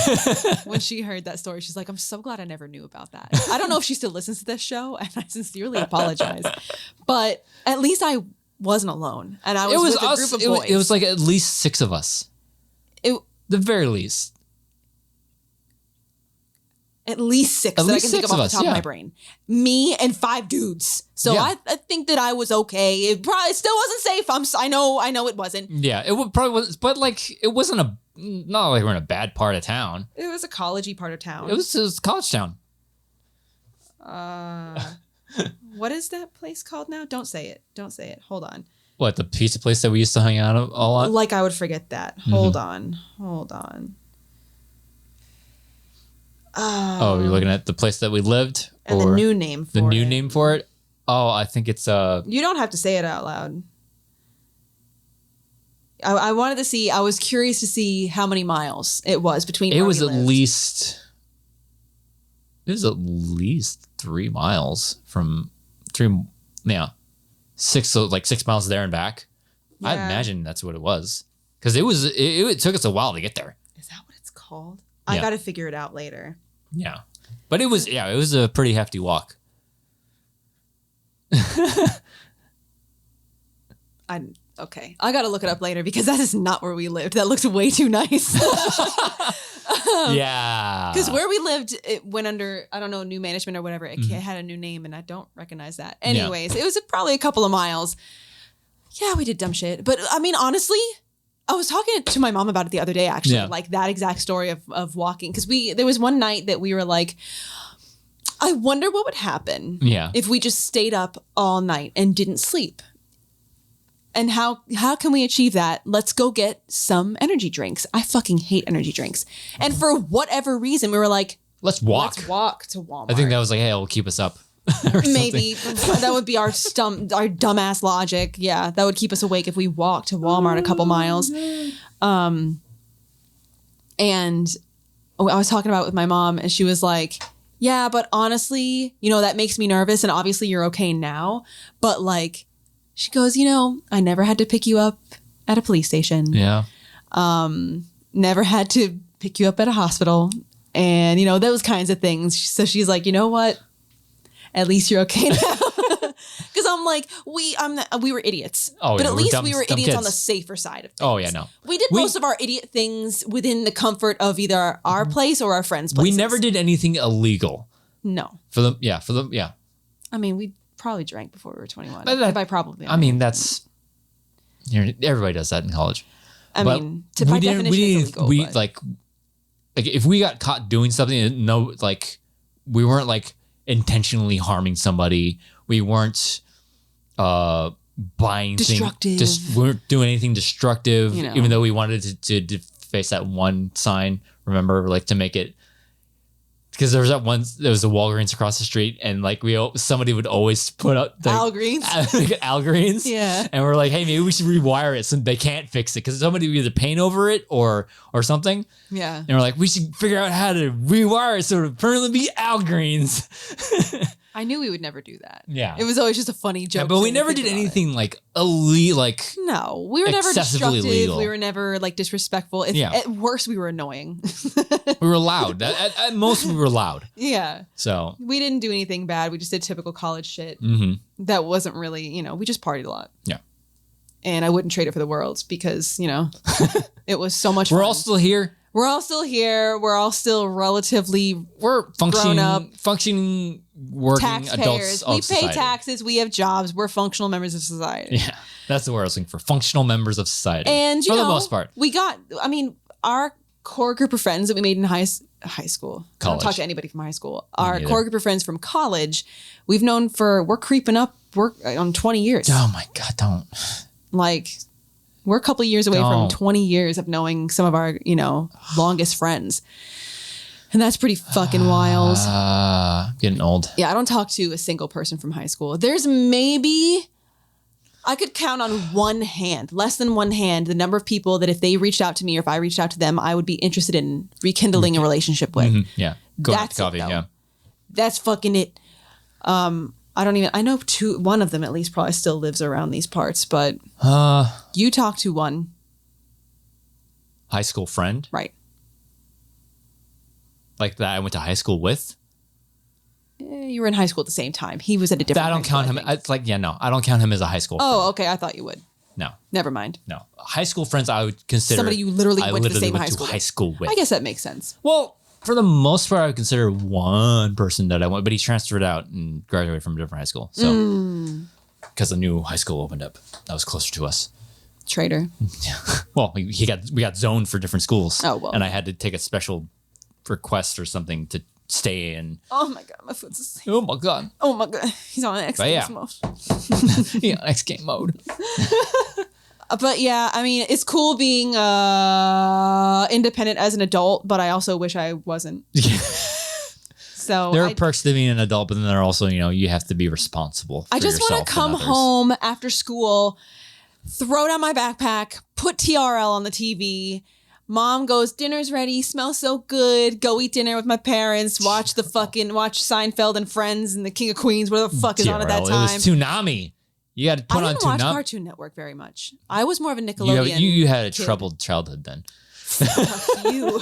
[SPEAKER 2] when she heard that story. She's like, I'm so glad I never knew about that. I don't know if she still listens to this show, and I sincerely apologize. But at least I wasn't alone, and I was with a group of boys.
[SPEAKER 1] It was like at least 6 of us. The very least.
[SPEAKER 2] At least 6 that I can think of off the top of my brain. Me and 5 dudes. So I think that I was okay. It probably still wasn't safe. I know it wasn't.
[SPEAKER 1] Yeah, probably wasn't. But like, it wasn't not like we're in a bad part of town.
[SPEAKER 2] It was a collegey part of town.
[SPEAKER 1] It was college town.
[SPEAKER 2] What is that place called now? Don't say it. Don't say it. Hold on.
[SPEAKER 1] What, the pizza place that we used to hang out a lot?
[SPEAKER 2] Like I would forget that. Hold on.
[SPEAKER 1] Oh, you're looking at the place that we lived?
[SPEAKER 2] And the new name for it.
[SPEAKER 1] The new name for it? Oh, I think it's...
[SPEAKER 2] You don't have to say it out loud. I wanted to see... I was curious to see how many miles it was between where we lived.
[SPEAKER 1] It was at least 3 miles from... 6 miles there and back. Yeah. I imagine that's what it was. Because it took us a while to get there.
[SPEAKER 2] Is that what it's called? Yeah. I got to figure it out later.
[SPEAKER 1] Yeah. But it was a pretty hefty walk.
[SPEAKER 2] Okay. I got to look it up later because that is not where we lived. That looks way too nice.
[SPEAKER 1] Yeah.
[SPEAKER 2] Because where we lived, it went under, I don't know, new management or whatever. It had a new name and I don't recognize that. Anyways, it was probably a couple of miles. Yeah, we did dumb shit. But I mean, honestly, I was talking to my mom about it the other day, actually, like that exact story of walking. Because there was one night that we were like, I wonder what would happen if we just stayed up all night and didn't sleep. And how can we achieve that? Let's go get some energy drinks. I fucking hate energy drinks. And for whatever reason, we were like,
[SPEAKER 1] let's walk.
[SPEAKER 2] Let's walk to Walmart.
[SPEAKER 1] I think that was like, hey, it'll keep us up.
[SPEAKER 2] Maybe that would be our dumbass logic. Yeah, that would keep us awake if we walked to Walmart a couple miles. And I was talking about it with my mom, and she was like, "Yeah, but honestly, that makes me nervous. And obviously, you're okay now. But like, she goes, I never had to pick you up at a police station.
[SPEAKER 1] Yeah.
[SPEAKER 2] Never had to pick you up at a hospital, and those kinds of things. So she's like, you know what? At least you're okay now." Because I'm like, we were idiots.
[SPEAKER 1] Oh,
[SPEAKER 2] but
[SPEAKER 1] yeah,
[SPEAKER 2] at least
[SPEAKER 1] dumb,
[SPEAKER 2] we were idiots
[SPEAKER 1] kids.
[SPEAKER 2] on the safer side of things.
[SPEAKER 1] Oh, yeah, no.
[SPEAKER 2] We did most of our idiot things within the comfort of either our place or our friends' places.
[SPEAKER 1] We never did anything illegal.
[SPEAKER 2] No.
[SPEAKER 1] For them.
[SPEAKER 2] I mean, we probably drank before we were 21.
[SPEAKER 1] By
[SPEAKER 2] probably.
[SPEAKER 1] That's... Everybody does that in college.
[SPEAKER 2] By definition, it's illegal.
[SPEAKER 1] Like, if we got caught doing something, we weren't like intentionally harming somebody. We weren't buying
[SPEAKER 2] destructive.
[SPEAKER 1] things. We weren't doing anything destructive, even though we wanted to face that one sign. Remember, like to make it, because there was a Walgreens across the street, and like somebody would always put up
[SPEAKER 2] Al Greens.
[SPEAKER 1] Al Greens.
[SPEAKER 2] Yeah.
[SPEAKER 1] And we're like, hey, maybe we should rewire it so they can't fix it because somebody would either paint over it or something.
[SPEAKER 2] Yeah.
[SPEAKER 1] And we're like, we should figure out how to rewire it so it'll permanently be Al Greens.
[SPEAKER 2] I knew we would never do that.
[SPEAKER 1] Yeah.
[SPEAKER 2] It was always just a funny joke.
[SPEAKER 1] Yeah, but we never did anything like elite, like
[SPEAKER 2] no, we were never destructive.
[SPEAKER 1] Legal.
[SPEAKER 2] We were never like disrespectful. At worst, we were annoying.
[SPEAKER 1] We were loud. At most, we were loud.
[SPEAKER 2] Yeah.
[SPEAKER 1] So we
[SPEAKER 2] didn't do anything bad. We just did typical college shit.
[SPEAKER 1] Mm-hmm.
[SPEAKER 2] That wasn't really, we just partied a lot.
[SPEAKER 1] Yeah.
[SPEAKER 2] And I wouldn't trade it for the world because, it was so much fun.
[SPEAKER 1] We're all still here.
[SPEAKER 2] We're all still here. We're all still relatively
[SPEAKER 1] functioning, working
[SPEAKER 2] taxpayers.
[SPEAKER 1] adults of society.
[SPEAKER 2] We pay taxes. We have jobs. We're functional members of society.
[SPEAKER 1] Yeah, that's the word I was looking for. Functional members of society.
[SPEAKER 2] And
[SPEAKER 1] for the most part,
[SPEAKER 2] our core group of friends that we made in high school.
[SPEAKER 1] College.
[SPEAKER 2] I don't talk to anybody from high school. Our
[SPEAKER 1] neither.
[SPEAKER 2] core group of friends from college, we've known we're creeping up. We're on 20 years.
[SPEAKER 1] Oh my God, don't.
[SPEAKER 2] Like, we're a couple of years away from
[SPEAKER 1] Don't.
[SPEAKER 2] 20 years of knowing some of our, longest friends. And that's pretty fucking wild.
[SPEAKER 1] Getting old.
[SPEAKER 2] Yeah, I don't talk to a single person from high school. There's maybe, I could count on one hand, less than one hand, the number of people that if they reached out to me or if I reached out to them, I would be interested in rekindling a relationship with.
[SPEAKER 1] Yeah. Go out to
[SPEAKER 2] That's
[SPEAKER 1] coffee.
[SPEAKER 2] it, though.
[SPEAKER 1] Yeah.
[SPEAKER 2] That's fucking it. I know one of them at least probably still lives around these parts, but you talk to one.
[SPEAKER 1] High school friend.
[SPEAKER 2] Right.
[SPEAKER 1] Like that I went to high school with.
[SPEAKER 2] You were in high school at the same time. He was at a different
[SPEAKER 1] I don't
[SPEAKER 2] high school,
[SPEAKER 1] count him.
[SPEAKER 2] I think.
[SPEAKER 1] It's like, no, I don't count him as a high school friend.
[SPEAKER 2] Oh, okay. I thought you would.
[SPEAKER 1] No.
[SPEAKER 2] Never mind.
[SPEAKER 1] No. High school friends I would consider.
[SPEAKER 2] Somebody you literally
[SPEAKER 1] I
[SPEAKER 2] went to the same
[SPEAKER 1] went
[SPEAKER 2] high
[SPEAKER 1] to
[SPEAKER 2] school with.
[SPEAKER 1] high school with.
[SPEAKER 2] I guess that makes sense.
[SPEAKER 1] Well, for the most part, I would consider one person that I went, but he transferred out and graduated from a different high school. So, because a new high school opened up, that was closer to us.
[SPEAKER 2] Traitor.
[SPEAKER 1] Well, we got zoned for different schools.
[SPEAKER 2] Oh, well.
[SPEAKER 1] And I had to take a special request or something to stay in.
[SPEAKER 2] Oh my God, my foot's the same.
[SPEAKER 1] Oh my God.
[SPEAKER 2] Oh my God, he's on X
[SPEAKER 1] But yeah.
[SPEAKER 2] Games mode.
[SPEAKER 1] Yeah, X game mode.
[SPEAKER 2] But yeah, I mean, it's cool being independent as an adult, but I also wish I wasn't. So
[SPEAKER 1] There are perks to being an adult, but then there are also, you have to be responsible for
[SPEAKER 2] I just want
[SPEAKER 1] yourself
[SPEAKER 2] to come
[SPEAKER 1] and others.
[SPEAKER 2] home after school, throw down my backpack, put TRL on the TV. Mom goes, dinner's ready, smells so good. Go eat dinner with my parents. Watch Seinfeld and Friends and the King of Queens, whatever the fuck is on at that
[SPEAKER 1] TRL.
[SPEAKER 2] time.
[SPEAKER 1] It was Toonami. You got to put
[SPEAKER 2] I
[SPEAKER 1] on
[SPEAKER 2] didn't watch
[SPEAKER 1] Toonami.
[SPEAKER 2] Cartoon Network very much. I was more of a Nickelodeon.
[SPEAKER 1] You had a
[SPEAKER 2] kid.
[SPEAKER 1] troubled childhood then.
[SPEAKER 2] Fuck you.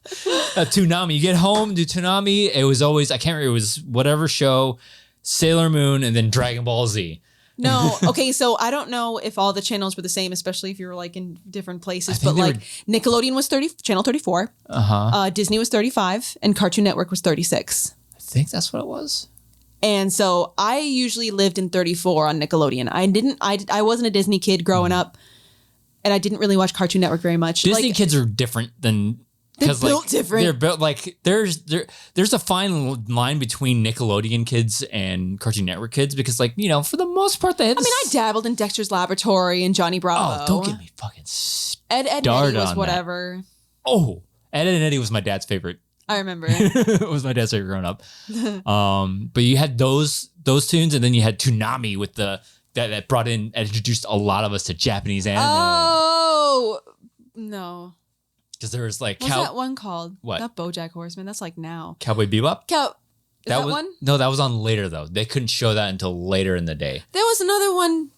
[SPEAKER 1] Toonami. You get home, do Toonami. It was always, I can't remember, it was whatever show, Sailor Moon, and then Dragon Ball Z.
[SPEAKER 2] No, okay, so I don't know if all the channels were the same, especially if you were like in different places.
[SPEAKER 1] think
[SPEAKER 2] But
[SPEAKER 1] they
[SPEAKER 2] like Nickelodeon was channel 34, Disney was 35, and Cartoon Network was 36.
[SPEAKER 1] I think that's what it was.
[SPEAKER 2] And so I usually lived in 34 on Nickelodeon. I wasn't a Disney kid growing up, and I didn't really watch Cartoon Network very much.
[SPEAKER 1] Disney
[SPEAKER 2] Like,
[SPEAKER 1] kids are different than...
[SPEAKER 2] They're
[SPEAKER 1] 'cause,
[SPEAKER 2] built different.
[SPEAKER 1] They're built like there's a fine line between Nickelodeon kids and Cartoon Network kids because for the most part they had
[SPEAKER 2] I mean, I dabbled in Dexter's Laboratory and Johnny Bravo.
[SPEAKER 1] Oh, don't get me fucking
[SPEAKER 2] Ed and
[SPEAKER 1] started
[SPEAKER 2] Eddie was
[SPEAKER 1] on
[SPEAKER 2] whatever.
[SPEAKER 1] that. Oh, Ed and Eddie was my dad's favorite.
[SPEAKER 2] I remember.
[SPEAKER 1] It was my dad's favorite growing up. But you had those tunes, and then you had Toonami with that introduced a lot of us to Japanese anime.
[SPEAKER 2] Oh no.
[SPEAKER 1] Because there was like
[SPEAKER 2] What's that one called?
[SPEAKER 1] What?
[SPEAKER 2] Not BoJack Horseman. That's like now.
[SPEAKER 1] Cowboy Bebop.
[SPEAKER 2] Is that
[SPEAKER 1] was,
[SPEAKER 2] one?
[SPEAKER 1] No, that was on later though. They couldn't show that until later in the day.
[SPEAKER 2] There was another one.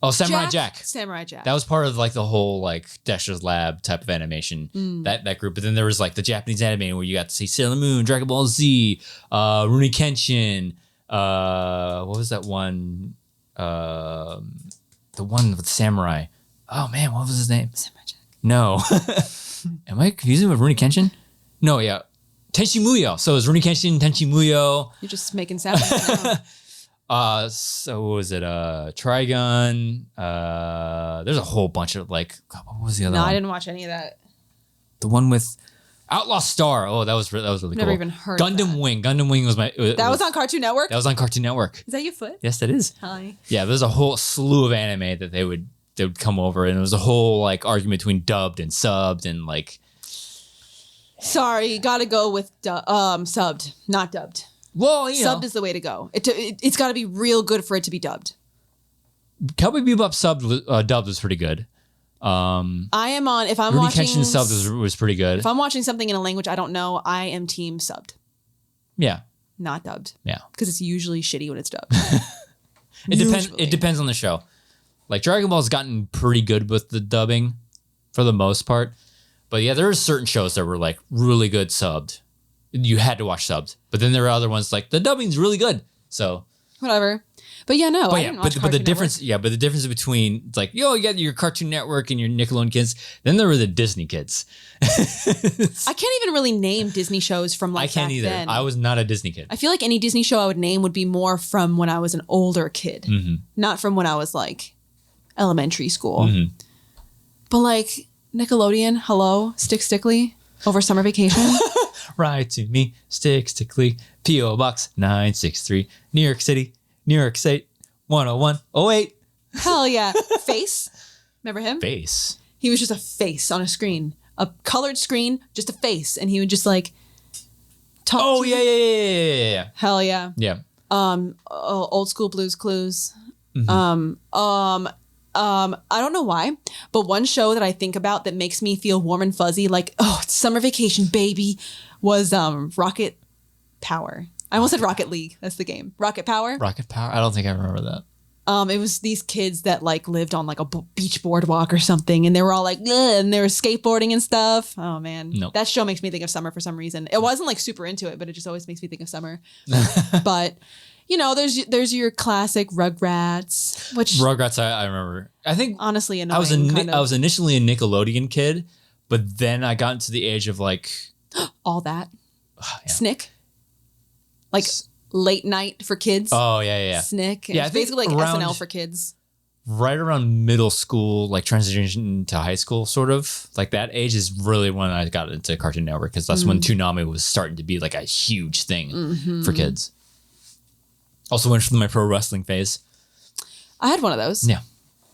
[SPEAKER 1] Oh, Samurai Jack.
[SPEAKER 2] Samurai Jack.
[SPEAKER 1] That was part of like the whole like Dexter's Lab type of animation, that group. But then there was like the Japanese anime where you got to see Sailor Moon, Dragon Ball Z, Rurouni Kenshin. What was that one? The one with samurai. Oh man, what was his name?
[SPEAKER 2] Samurai Jack.
[SPEAKER 1] No. Am I confusing with Rurouni Kenshin? No, yeah. Tenchi Muyo. So it was Rurouni Kenshin, Tenchi Muyo.
[SPEAKER 2] You're just making sounds now.
[SPEAKER 1] So what was it? Trigun. There's a whole bunch of like, what was the other
[SPEAKER 2] No,
[SPEAKER 1] one?
[SPEAKER 2] I didn't watch any of that.
[SPEAKER 1] The one with Outlaw Star. Oh, that was really
[SPEAKER 2] Never
[SPEAKER 1] cool.
[SPEAKER 2] even heard of
[SPEAKER 1] Gundam
[SPEAKER 2] that.
[SPEAKER 1] Wing. Gundam Wing was my.
[SPEAKER 2] That was on Cartoon Network?
[SPEAKER 1] That was on Cartoon Network.
[SPEAKER 2] Is that your foot?
[SPEAKER 1] Yes, that is.
[SPEAKER 2] Hi.
[SPEAKER 1] Yeah, there's a whole slew of anime that they would come over, and it was a whole like argument between dubbed and subbed, and like.
[SPEAKER 2] Sorry, gotta go with subbed, not dubbed.
[SPEAKER 1] Well,
[SPEAKER 2] Subbed is the way to go. It's got to be real good for it to be dubbed.
[SPEAKER 1] Cowboy Bebop dubbed was pretty good.
[SPEAKER 2] I am on, if I'm
[SPEAKER 1] Rurouni
[SPEAKER 2] watching...
[SPEAKER 1] Kenshin subbed was pretty good.
[SPEAKER 2] If I'm watching something in a language I don't know, I am team subbed,
[SPEAKER 1] Yeah.
[SPEAKER 2] not dubbed.
[SPEAKER 1] Yeah.
[SPEAKER 2] Because it's usually shitty when it's dubbed.
[SPEAKER 1] It depends on the show. Like Dragon Ball's gotten pretty good with the dubbing for the most part. But yeah, there are certain shows that were like really good subbed. You had to watch subbed. But then there are other ones like the dubbing's really good. So
[SPEAKER 2] Whatever. But yeah, no, I didn't watch
[SPEAKER 1] but the
[SPEAKER 2] Cartoon
[SPEAKER 1] difference, but the difference between it's like, you got your Cartoon Network and your Nickelodeon kids. Then there were the Disney kids.
[SPEAKER 2] I can't even really name Disney shows from like
[SPEAKER 1] I can't
[SPEAKER 2] back
[SPEAKER 1] either.
[SPEAKER 2] then.
[SPEAKER 1] I was not a Disney kid.
[SPEAKER 2] I feel like any Disney show I would name would be more from when I was an older kid, not from when I was like elementary school. But like Nickelodeon, hello, Stickly over summer vacation.
[SPEAKER 1] Write to me, Stickly, P.O. Box 963, New York City, 10108.
[SPEAKER 2] Hell yeah. Face. Remember him?
[SPEAKER 1] Face.
[SPEAKER 2] He was just a face on a screen, a colored screen, just a face. And he would just like talk
[SPEAKER 1] Oh,
[SPEAKER 2] to
[SPEAKER 1] yeah,
[SPEAKER 2] you.
[SPEAKER 1] yeah.
[SPEAKER 2] Hell yeah.
[SPEAKER 1] Yeah.
[SPEAKER 2] Old school Blues Clues.
[SPEAKER 1] Mm-hmm.
[SPEAKER 2] I don't know why, but one show that I think about that makes me feel warm and fuzzy, like, oh, it's summer vacation, baby, was Rocket Power. I almost said Rocket League. That's the game. Rocket Power.
[SPEAKER 1] Rocket Power? I don't think I remember that.
[SPEAKER 2] It was these kids that like lived on like a beach boardwalk or something, and they were all like, ugh, and they were skateboarding and stuff. Oh man,
[SPEAKER 1] Nope.
[SPEAKER 2] That show makes me think of summer for some reason. It wasn't like super into it, but it just always makes me think of summer. But you know, there's your classic Rugrats, which
[SPEAKER 1] Rugrats, I remember. I think
[SPEAKER 2] honestly annoying.
[SPEAKER 1] I was initially a Nickelodeon kid, but then I got into the age of like
[SPEAKER 2] all that
[SPEAKER 1] yeah.
[SPEAKER 2] Snick, like late night for kids.
[SPEAKER 1] Oh yeah.
[SPEAKER 2] Snick.
[SPEAKER 1] Yeah,
[SPEAKER 2] It's basically like SNL for kids.
[SPEAKER 1] Right around middle school, like transition to high school, sort of like that age is really when I got into Cartoon Network, because that's when Toonami was starting to be like a huge thing for kids. Also went through my pro wrestling phase.
[SPEAKER 2] I had one of those.
[SPEAKER 1] Yeah.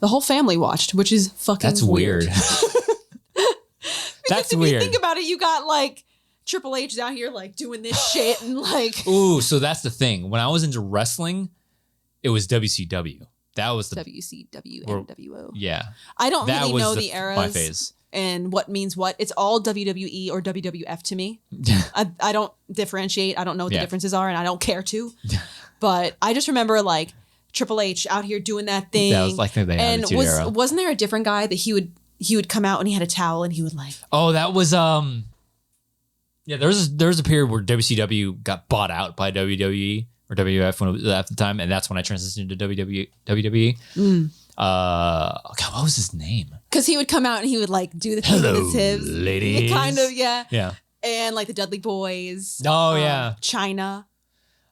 [SPEAKER 2] The whole family watched, which is fucking
[SPEAKER 1] That's weird. That's
[SPEAKER 2] if
[SPEAKER 1] weird.
[SPEAKER 2] you think about it, you got like Triple H down here like doing this shit and like
[SPEAKER 1] Ooh, so that's the thing. When I was into wrestling, it was WCW. That was the
[SPEAKER 2] WCW, NWO.
[SPEAKER 1] yeah.
[SPEAKER 2] I don't
[SPEAKER 1] That
[SPEAKER 2] really
[SPEAKER 1] was
[SPEAKER 2] know the eras.
[SPEAKER 1] my phase.
[SPEAKER 2] And what means what. It's all WWE or WWF to me. I don't differentiate. I don't know what the differences are, and I don't care to. But I just remember like Triple H out here doing that thing.
[SPEAKER 1] That was like the Attitude Era.
[SPEAKER 2] Wasn't there a different guy that he would come out and he had a towel and he would like
[SPEAKER 1] Oh, that was yeah, there was a period where WCW got bought out by WWE or WWF when it was at the time, and that's when I transitioned to WWE. God, what was his name?
[SPEAKER 2] Because he would come out and he would like do the thing with his hips.
[SPEAKER 1] Ladies.
[SPEAKER 2] Kind of, yeah.
[SPEAKER 1] Yeah.
[SPEAKER 2] And like the Dudley Boys.
[SPEAKER 1] Oh, yeah.
[SPEAKER 2] China.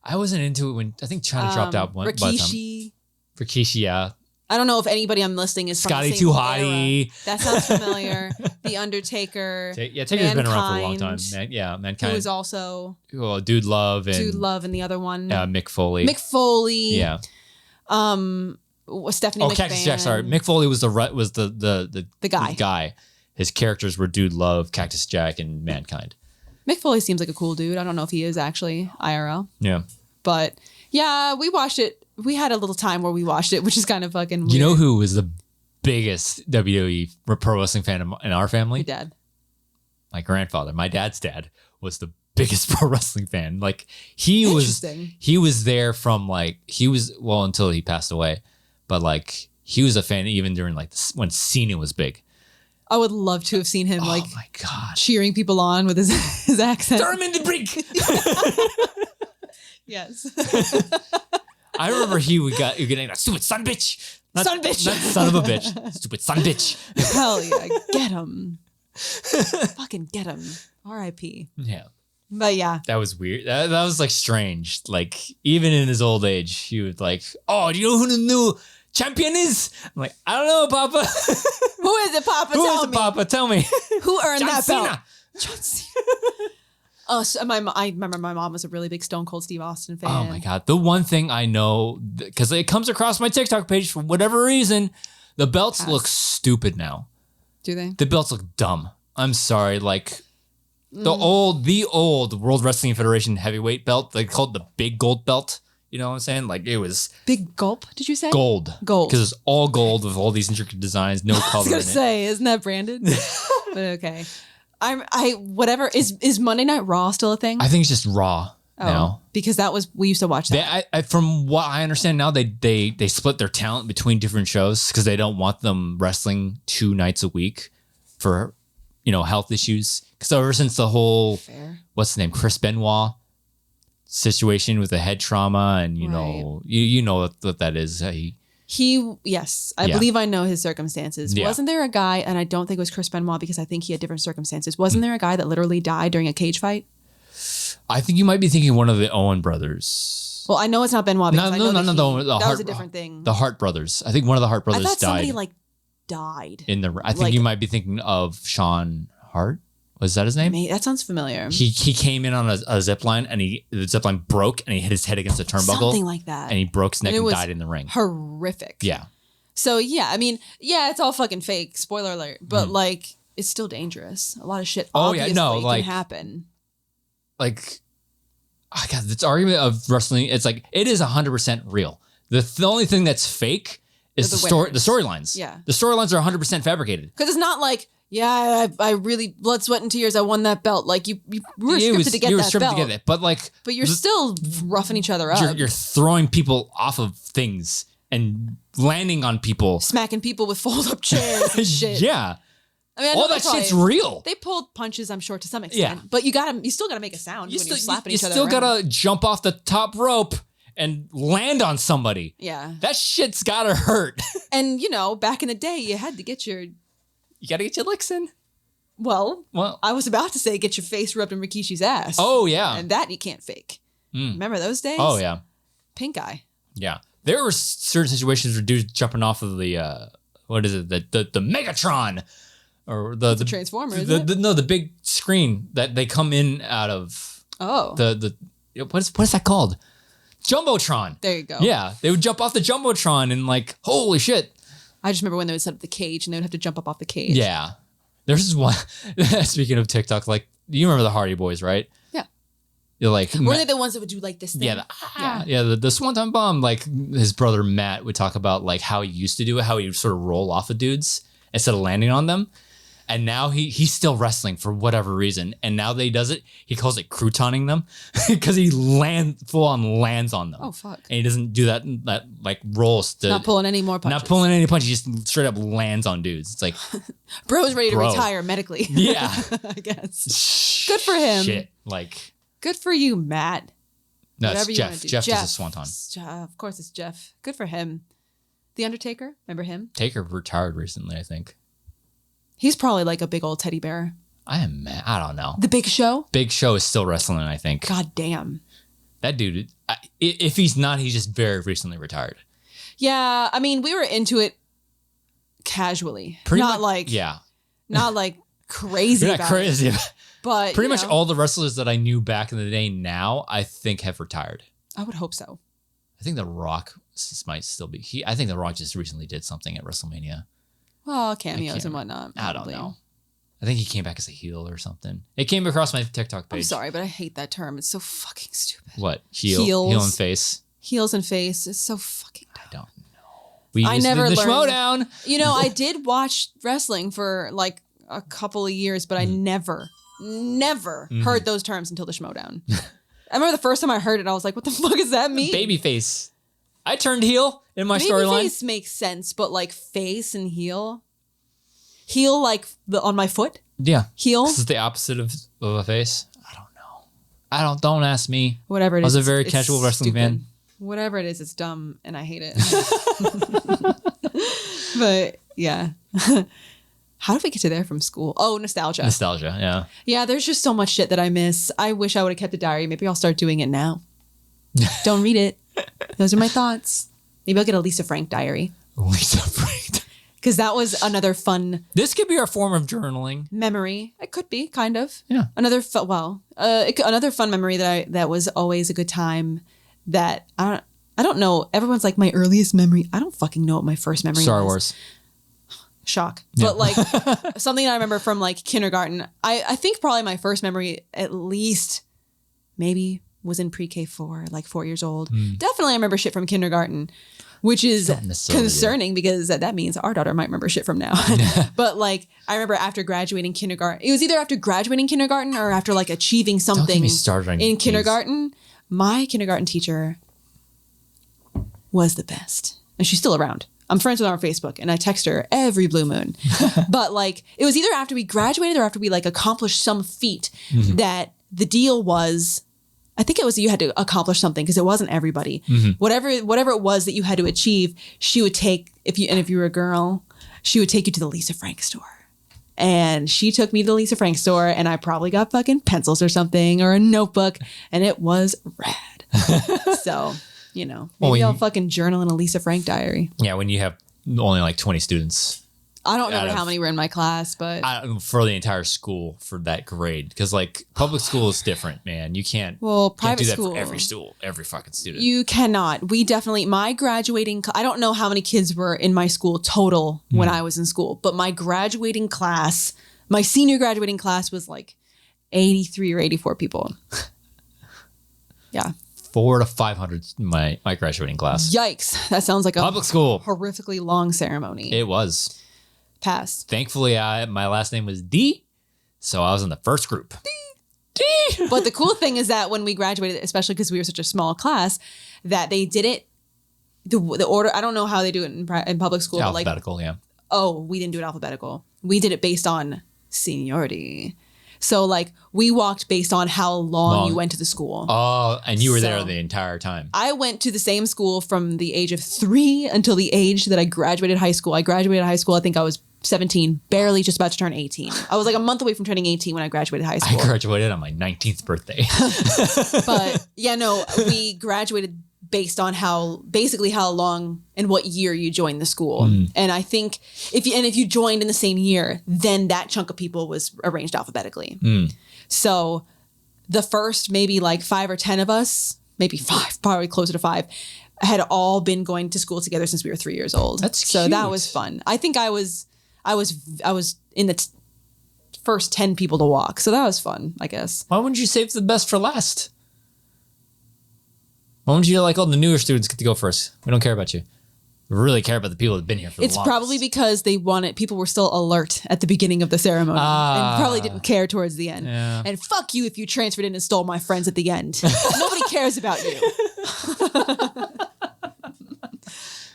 [SPEAKER 1] I wasn't into it when I think China dropped out.
[SPEAKER 2] Rikishi.
[SPEAKER 1] Rikishi, yeah.
[SPEAKER 2] I don't know if anybody I'm listing is
[SPEAKER 1] Scotty
[SPEAKER 2] from the same
[SPEAKER 1] Too Hottie.
[SPEAKER 2] era. That sounds familiar. The Undertaker.
[SPEAKER 1] Yeah, Taker's been around for a long time.
[SPEAKER 2] Mankind,
[SPEAKER 1] Mankind.
[SPEAKER 2] Who was also
[SPEAKER 1] Dude Love
[SPEAKER 2] and the other one.
[SPEAKER 1] Mick Foley.
[SPEAKER 2] Mick Foley.
[SPEAKER 1] Yeah.
[SPEAKER 2] Stephanie McMahon.
[SPEAKER 1] Cactus Jack. Sorry, Mick Foley was the
[SPEAKER 2] guy.
[SPEAKER 1] His characters were Dude Love, Cactus Jack, and Mankind.
[SPEAKER 2] Mick Foley seems like a cool dude. I don't know if he is actually IRL.
[SPEAKER 1] Yeah.
[SPEAKER 2] But yeah, we watched it. We had a little time where we watched it, which is kind of fucking weird.
[SPEAKER 1] You know who was the biggest WWE pro wrestling fan in our family?
[SPEAKER 2] My dad.
[SPEAKER 1] My grandfather. My dad's dad was the biggest pro wrestling fan. Like he was there from like until he passed away, but like he was a fan even during like when Cena was big.
[SPEAKER 2] I would love to have seen him
[SPEAKER 1] Oh
[SPEAKER 2] like
[SPEAKER 1] my God.
[SPEAKER 2] cheering people on with his accent.
[SPEAKER 1] Throw him in the brink.
[SPEAKER 2] Yes.
[SPEAKER 1] I remember he would get that stupid son bitch. Not son of a bitch. Stupid son bitch.
[SPEAKER 2] Hell yeah. Get him. Fucking get him. R.I.P.
[SPEAKER 1] Yeah.
[SPEAKER 2] But yeah.
[SPEAKER 1] That was weird. That was like strange. Like even in his old age, he would like, oh, do you know who the new champion is? I'm like, I don't know, Papa.
[SPEAKER 2] Who is it, Papa? Tell me.
[SPEAKER 1] Papa? Tell me.
[SPEAKER 2] Who earned
[SPEAKER 1] John
[SPEAKER 2] that
[SPEAKER 1] Cena.
[SPEAKER 2] belt? John Cena. So I remember my mom was a really big Stone Cold Steve Austin fan.
[SPEAKER 1] Oh my God. The one thing I know, because it comes across my TikTok page for whatever reason, the belts look stupid now.
[SPEAKER 2] Do they?
[SPEAKER 1] The belts look dumb. I'm sorry. Like the old World Wrestling Federation heavyweight belt, they called the big gold belt. You know what I'm saying? Like it was
[SPEAKER 2] Big gulp, did you say?
[SPEAKER 1] gold.
[SPEAKER 2] Gold.
[SPEAKER 1] Because it's all gold with all these intricate designs, no color
[SPEAKER 2] I was
[SPEAKER 1] in
[SPEAKER 2] gonna
[SPEAKER 1] it.
[SPEAKER 2] say, isn't that branded? But okay. Whatever. Is Monday Night Raw still a thing?
[SPEAKER 1] I think it's just Raw now.
[SPEAKER 2] Because we used to watch that.
[SPEAKER 1] From what I understand now, they split their talent between different shows because they don't want them wrestling 2 nights a week for, health issues. Because ever since the whole, what's the name, Chris Benoit situation with the head trauma, and you know what that is.
[SPEAKER 2] I believe I know his circumstances.
[SPEAKER 1] Yeah.
[SPEAKER 2] Wasn't there a guy, and I don't think it was Chris Benoit because I think he had different circumstances. Wasn't there a guy that literally died during a cage fight?
[SPEAKER 1] I think you might be thinking one of the Owen brothers.
[SPEAKER 2] Well, I know it's not Benoit because I know that
[SPEAKER 1] that
[SPEAKER 2] was a different thing.
[SPEAKER 1] The Hart brothers. I think one of the Hart brothers
[SPEAKER 2] I thought
[SPEAKER 1] died.
[SPEAKER 2] somebody like died.
[SPEAKER 1] I think you might be thinking of Sean Hart. Was that his name?
[SPEAKER 2] That sounds familiar.
[SPEAKER 1] He came in on a zip line, and the zip line broke, and he hit his head against a turnbuckle.
[SPEAKER 2] Something like that.
[SPEAKER 1] And he broke his neck and died in the ring.
[SPEAKER 2] Horrific.
[SPEAKER 1] Yeah.
[SPEAKER 2] So yeah, I mean, yeah, it's all fucking fake. Spoiler alert. But like, it's still dangerous. A lot of shit obviously can happen.
[SPEAKER 1] Like, oh God, this argument of wrestling, it's like, it is 100% real. The only thing that's fake is the storylines.
[SPEAKER 2] Yeah.
[SPEAKER 1] The storylines are 100% fabricated.
[SPEAKER 2] Because it's not like, yeah, I really, blood, sweat, and tears, I won that belt. Like, you were scripted to get that belt. To get it,
[SPEAKER 1] but
[SPEAKER 2] you're still roughing each other up.
[SPEAKER 1] You're throwing people off of things and landing on people.
[SPEAKER 2] Smacking people with fold-up chairs and shit.
[SPEAKER 1] Yeah.
[SPEAKER 2] I mean,
[SPEAKER 1] all that shit's real.
[SPEAKER 2] They pulled punches, I'm sure, to some extent. Yeah. But you still gotta make a sound when you're slapping each other.
[SPEAKER 1] You still gotta jump off the top rope and land on somebody.
[SPEAKER 2] Yeah.
[SPEAKER 1] That shit's gotta hurt.
[SPEAKER 2] And, back in the day, you had to get your...
[SPEAKER 1] You gotta get your licks in.
[SPEAKER 2] Well, I was about to say get your face rubbed in Rikishi's ass.
[SPEAKER 1] Oh, yeah.
[SPEAKER 2] And that you can't fake. Remember those days?
[SPEAKER 1] Oh, yeah.
[SPEAKER 2] Pink eye.
[SPEAKER 1] Yeah. There were certain situations where dudes jumping off of the, what is it? The Megatron. Or the
[SPEAKER 2] Transformer,
[SPEAKER 1] the big screen that they come in out of.
[SPEAKER 2] Oh.
[SPEAKER 1] What is that called? Jumbotron.
[SPEAKER 2] There you go.
[SPEAKER 1] Yeah. They would jump off the Jumbotron and like, holy shit.
[SPEAKER 2] I just remember when they would set up the cage and they would have to jump up off the cage.
[SPEAKER 1] Yeah. There's this one, speaking of TikTok, like, you remember the Hardy Boys, right?
[SPEAKER 2] Yeah.
[SPEAKER 1] You're like...
[SPEAKER 2] Were they the ones that would do like this thing?
[SPEAKER 1] Yeah. The Swanton Bomb, like, his brother Matt would talk about like how he used to do it, how he would sort of roll off of dudes instead of landing on them. And now he's still wrestling for whatever reason. And now that he does it, he calls it croutoning them because he full on lands on them.
[SPEAKER 2] Oh, fuck.
[SPEAKER 1] And he doesn't do that like rolls.
[SPEAKER 2] Not pulling any more punches.
[SPEAKER 1] Not pulling any punches. He just straight up lands on dudes. It's like...
[SPEAKER 2] Bro's ready to retire medically.
[SPEAKER 1] Yeah.
[SPEAKER 2] I guess. Good for him.
[SPEAKER 1] Shit. Like...
[SPEAKER 2] Good for you, Matt.
[SPEAKER 1] No, it's Jeff. Jeff does a swanton.
[SPEAKER 2] Of course it's Jeff. Good for him. The Undertaker. Remember him?
[SPEAKER 1] Taker retired recently, I think.
[SPEAKER 2] He's probably like a big old teddy bear.
[SPEAKER 1] I am mad. I don't know.
[SPEAKER 2] The Big Show?
[SPEAKER 1] Big Show is still wrestling, I think.
[SPEAKER 2] God damn.
[SPEAKER 1] That dude, if he's not, he's just very recently retired.
[SPEAKER 2] Yeah, I mean, we were into it casually. Not like crazy.
[SPEAKER 1] You're not crazy about it.
[SPEAKER 2] But
[SPEAKER 1] pretty much all the wrestlers that I knew back in the day now, I think have retired.
[SPEAKER 2] I would hope so.
[SPEAKER 1] I think The Rock might still be. I think The Rock just recently did something at WrestleMania.
[SPEAKER 2] Well, cameos and whatnot.
[SPEAKER 1] Probably. I don't know. I think he came back as a heel or something. It came across my TikTok page.
[SPEAKER 2] I'm sorry, but I hate that term. It's so fucking stupid.
[SPEAKER 1] What? Heel and face?
[SPEAKER 2] Heels and face. It's so fucking dumb.
[SPEAKER 1] I don't know. I never learned. Schmodown.
[SPEAKER 2] I did watch wrestling for like a couple of years, but I never heard those terms until the Schmodown. I remember the first time I heard it, I was like, what the fuck does that mean?
[SPEAKER 1] Babyface. I turned heel in my storyline.
[SPEAKER 2] Babyface makes sense, but like face and heel like on my foot.
[SPEAKER 1] Yeah,
[SPEAKER 2] heel.
[SPEAKER 1] This is the opposite of a face. I don't know. Don't ask me.
[SPEAKER 2] Whatever it is.
[SPEAKER 1] I was a very casual wrestling fan.
[SPEAKER 2] Whatever it is, it's dumb and I hate it. But yeah. How did we get to there from school? Oh, nostalgia.
[SPEAKER 1] Nostalgia, yeah.
[SPEAKER 2] Yeah, there's just so much shit that I miss. I wish I would have kept a diary. Maybe I'll start doing it now. Don't read it. Those are my thoughts. Maybe I'll get a Lisa Frank diary.
[SPEAKER 1] Lisa Frank.
[SPEAKER 2] Because that was another fun...
[SPEAKER 1] This could be our form of journaling.
[SPEAKER 2] Memory. It could be, kind of.
[SPEAKER 1] Yeah.
[SPEAKER 2] Another fun memory that was always a good time that... I don't know. Everyone's like, my earliest memory. I don't fucking know what my first memory was.
[SPEAKER 1] Star Wars.
[SPEAKER 2] Shock.
[SPEAKER 1] Yeah.
[SPEAKER 2] But like something I remember from like kindergarten. I think probably my first memory at least maybe was in pre-K 4, like 4 years old. Definitely I remember shit from kindergarten, which is concerning because that means our daughter might remember shit from now. But like I remember after graduating kindergarten, it was either after graduating kindergarten or after like achieving something in kindergarten. My kindergarten teacher was the best. And she's still around. I'm friends with her on Facebook and I text her every blue moon. But like it was either after we graduated or after we like accomplished some feat that the deal was, I think it was you had to accomplish something because it wasn't everybody. Whatever it was that you had to achieve, she would take, if you were a girl, she would take you to the Lisa Frank store. And she took me to the Lisa Frank store and I probably got fucking pencils or something or a notebook and it was rad. So, maybe I'll fucking journal in a Lisa Frank diary.
[SPEAKER 1] Yeah, when you have only like 20 students.
[SPEAKER 2] I don't remember how many were in my class, but
[SPEAKER 1] for the entire school for that grade, because like public school is different, man. You can't.
[SPEAKER 2] Well,
[SPEAKER 1] can't
[SPEAKER 2] private
[SPEAKER 1] do that
[SPEAKER 2] school,
[SPEAKER 1] for every school, every fucking student.
[SPEAKER 2] You cannot. We definitely my graduating. I don't know how many kids were in my school total when I was in school, but my graduating class, my senior graduating class was like 83 or 84 people. Yeah.
[SPEAKER 1] 400 to 500 my graduating class.
[SPEAKER 2] Yikes. That sounds like a
[SPEAKER 1] public school.
[SPEAKER 2] Horrifically long ceremony.
[SPEAKER 1] It was.
[SPEAKER 2] Passed.
[SPEAKER 1] Thankfully, my last name was D, so I was in the first group. D.
[SPEAKER 2] But the cool thing is that when we graduated, especially because we were such a small class, that they did it, the order, I don't know how they do it in public school.
[SPEAKER 1] Alphabetical,
[SPEAKER 2] but like, oh, we didn't do it alphabetical. We did it based on seniority. So like we walked based on how long you went to the school.
[SPEAKER 1] Oh, and you were there the entire time.
[SPEAKER 2] I went to the same school from the age of 3 until the age that I graduated high school. I graduated high school, I think I was 17, barely just about to turn 18. I was like a month away from turning 18 when I graduated high school.
[SPEAKER 1] I graduated on my 19th birthday.
[SPEAKER 2] But yeah, no, we graduated based on how long and what year you joined the school. And I think if you joined in the same year, then that chunk of people was arranged alphabetically. So the first maybe like 5 or 10 of us, maybe 5, probably closer to 5, had all been going to school together since we were 3 years old.
[SPEAKER 1] That's
[SPEAKER 2] so
[SPEAKER 1] cute.
[SPEAKER 2] that was fun. I think I was in the first 10 people to walk. So that was fun, I guess.
[SPEAKER 1] Why wouldn't you save the best for last? Why wouldn't you all the newer students get to go first? We don't care about you. We really care about the people that've been here for the longest.
[SPEAKER 2] It's probably because people were still alert at the beginning of the ceremony and probably didn't care towards the end.
[SPEAKER 1] Yeah.
[SPEAKER 2] And fuck you if you transferred in and stole my friends at the end. Nobody cares about you.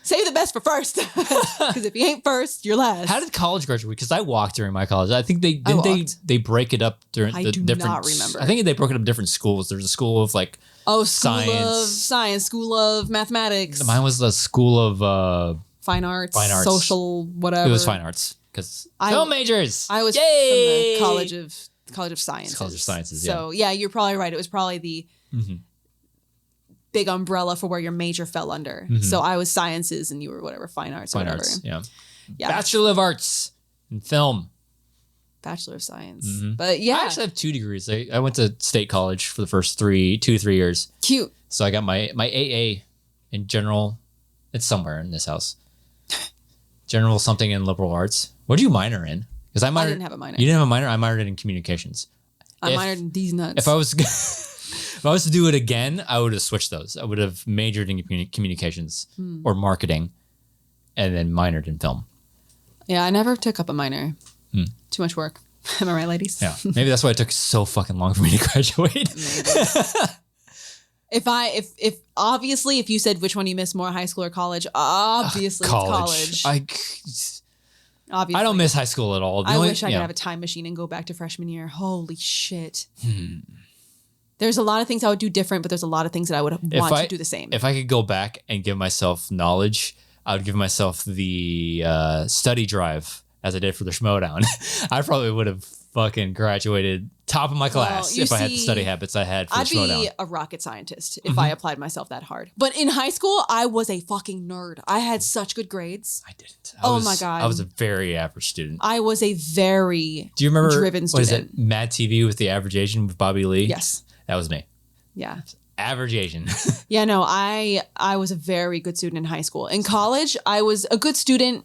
[SPEAKER 2] Save the best for first. Because if you ain't first, you're last.
[SPEAKER 1] How did college graduate? Because I walked during my college. I think they break it up during
[SPEAKER 2] I
[SPEAKER 1] the
[SPEAKER 2] do
[SPEAKER 1] different.
[SPEAKER 2] Not remember.
[SPEAKER 1] I think they broke it up different schools. There's a school of like
[SPEAKER 2] school
[SPEAKER 1] science.
[SPEAKER 2] of science, school of mathematics.
[SPEAKER 1] Mine was the school of
[SPEAKER 2] fine arts,
[SPEAKER 1] social,
[SPEAKER 2] whatever.
[SPEAKER 1] It was fine arts because film majors.
[SPEAKER 2] I was from the College of Sciences.
[SPEAKER 1] College of Sciences.
[SPEAKER 2] So yeah, you're probably right. It was probably the big umbrella for where your major fell under. So I was sciences and you were whatever, fine arts or whatever.
[SPEAKER 1] Arts, yeah. Bachelor of Arts in film.
[SPEAKER 2] Bachelor of Science. But yeah.
[SPEAKER 1] I actually have 2 degrees. I went to state college for the first 2 to 3 years.
[SPEAKER 2] Cute.
[SPEAKER 1] So I got my AA in general. It's somewhere in this house. General something in liberal arts. What do you minor in? Because I
[SPEAKER 2] didn't have a minor.
[SPEAKER 1] You didn't have a minor? I minored in communications.
[SPEAKER 2] I minored in these nuts.
[SPEAKER 1] If I was to do it again, I would have switched those. I would have majored in communications or marketing and then minored in film. Yeah,
[SPEAKER 2] I never took up a minor. Too much work. Am I right, ladies?
[SPEAKER 1] Yeah. Maybe that's why it took so fucking long for me to graduate.
[SPEAKER 2] If obviously, if you said which one you missed more, high school or college, obviously college. Obviously.
[SPEAKER 1] I don't miss high school at all.
[SPEAKER 2] I wish I could have a time machine and go back to freshman year. Holy shit. There's a lot of things I would do different, but there's a lot of things that I would want to do the same.
[SPEAKER 1] If I could go back and give myself knowledge, I would give myself the study drive as I did for the Schmodown. I probably would have fucking graduated top of my class if I had the study habits I had for the Schmodown.
[SPEAKER 2] I'd be a rocket scientist if I applied myself that hard. But in high school, I was a fucking nerd. I had such good grades.
[SPEAKER 1] I didn't.
[SPEAKER 2] My God.
[SPEAKER 1] I was a very average student.
[SPEAKER 2] I was a very
[SPEAKER 1] Do you remember
[SPEAKER 2] driven student.
[SPEAKER 1] What is it? Mad TV with the average Asian with Bobby Lee?
[SPEAKER 2] Yes.
[SPEAKER 1] That was me.
[SPEAKER 2] Yeah.
[SPEAKER 1] Average Asian.
[SPEAKER 2] Yeah, no, I was a very good student in high school. In college, I was a good student,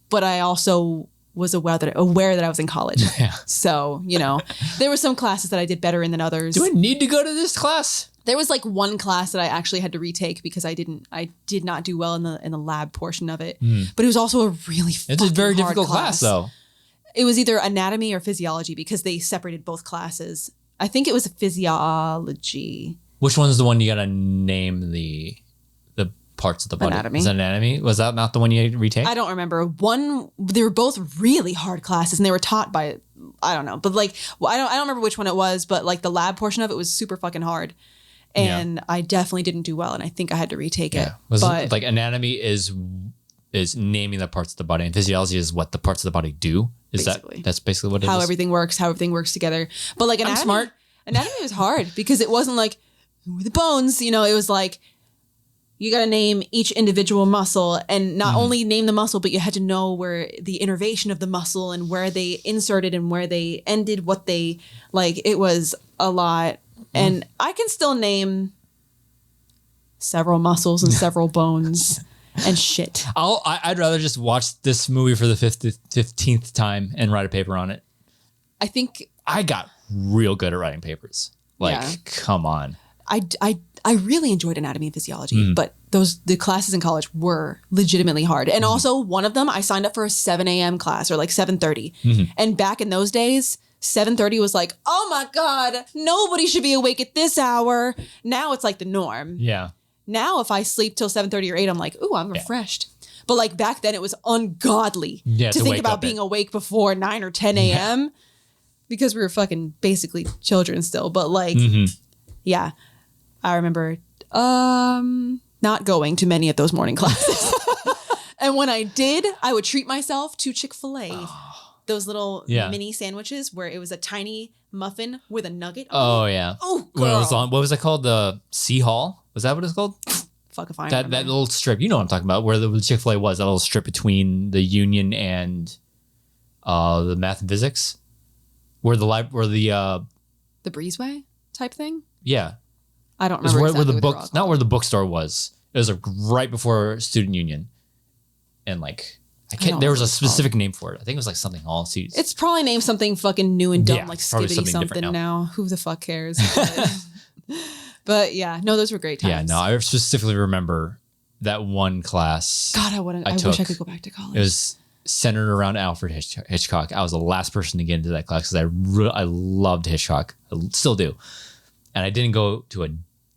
[SPEAKER 2] but I also was aware that I was in college.
[SPEAKER 1] Yeah.
[SPEAKER 2] So, there were some classes that I did better in than others.
[SPEAKER 1] Do I need to go to this class?
[SPEAKER 2] There was like one class that I actually had to retake because I did not do well in the lab portion of it. But it was also a really
[SPEAKER 1] It's a very
[SPEAKER 2] hard
[SPEAKER 1] difficult class though.
[SPEAKER 2] It was either anatomy or physiology because they separated both classes. I think it was physiology.
[SPEAKER 1] Which one's the one you gotta name the parts of the body?
[SPEAKER 2] Anatomy.
[SPEAKER 1] Is it anatomy? Was that not the one you retake?
[SPEAKER 2] I don't remember. They were both really hard classes and they were taught by, I don't know, but I don't remember which one it was, but like the lab portion of it was super fucking hard. And I definitely didn't do well and I think I had to retake it.
[SPEAKER 1] But like anatomy is naming the parts of the body and physiology is what the parts of the body do. That's basically what it is?
[SPEAKER 2] How everything works together. But like anatomy,
[SPEAKER 1] I'm smart.
[SPEAKER 2] Anatomy was hard because it wasn't like the bones, it was like you got to name each individual muscle, and not only name the muscle, but you had to know where the innervation of the muscle and where they inserted and where they ended, what they like. It was a lot. And I can still name several muscles and several bones and shit.
[SPEAKER 1] I'd rather just watch this movie for the 15th time and write a paper on it.
[SPEAKER 2] I think
[SPEAKER 1] I got real good at writing papers. Like, come on.
[SPEAKER 2] I really enjoyed anatomy and physiology, but the classes in college were legitimately hard. And also one of them, I signed up for a 7 a.m. class or like 7:30. And back in those days, 7:30 was like, oh my God, nobody should be awake at this hour. Now it's like the norm.
[SPEAKER 1] Yeah.
[SPEAKER 2] Now if I sleep till 7:30 or 8, I'm like, ooh, I'm refreshed. But like back then it was ungodly to think about being awake before 9 or 10 a.m. because we were fucking basically children still. But like, yeah, I remember not going to many of those morning classes. And when I did, I would treat myself to Chick-fil-A. Those little mini sandwiches where it was a tiny muffin with a nugget.
[SPEAKER 1] Oh, yeah.
[SPEAKER 2] Oh,
[SPEAKER 1] when
[SPEAKER 2] girl.
[SPEAKER 1] it was on, what was it called? The Sea Hall? Was that what it's called?
[SPEAKER 2] Fuck if I
[SPEAKER 1] that
[SPEAKER 2] remember.
[SPEAKER 1] little strip. You know what I'm talking about, where the Chick-fil-A was, that little strip between the Union and the math and physics. Where the
[SPEAKER 2] Breezeway type thing?
[SPEAKER 1] Yeah.
[SPEAKER 2] I don't remember
[SPEAKER 1] where the
[SPEAKER 2] exactly
[SPEAKER 1] book, not where the bookstore was. It was right before Student Union. And like, there was a specific name for it. I think it was like something all seats.
[SPEAKER 2] It's probably named something fucking new and dumb, like
[SPEAKER 1] probably
[SPEAKER 2] Skibbity something now. Who the fuck cares? But yeah, no, those were great times.
[SPEAKER 1] Yeah, no, I specifically remember that one class.
[SPEAKER 2] God, I wish I could go back to college.
[SPEAKER 1] It was centered around Alfred Hitchcock. I was the last person to get into that class because I loved Hitchcock. I still do. And I didn't go to a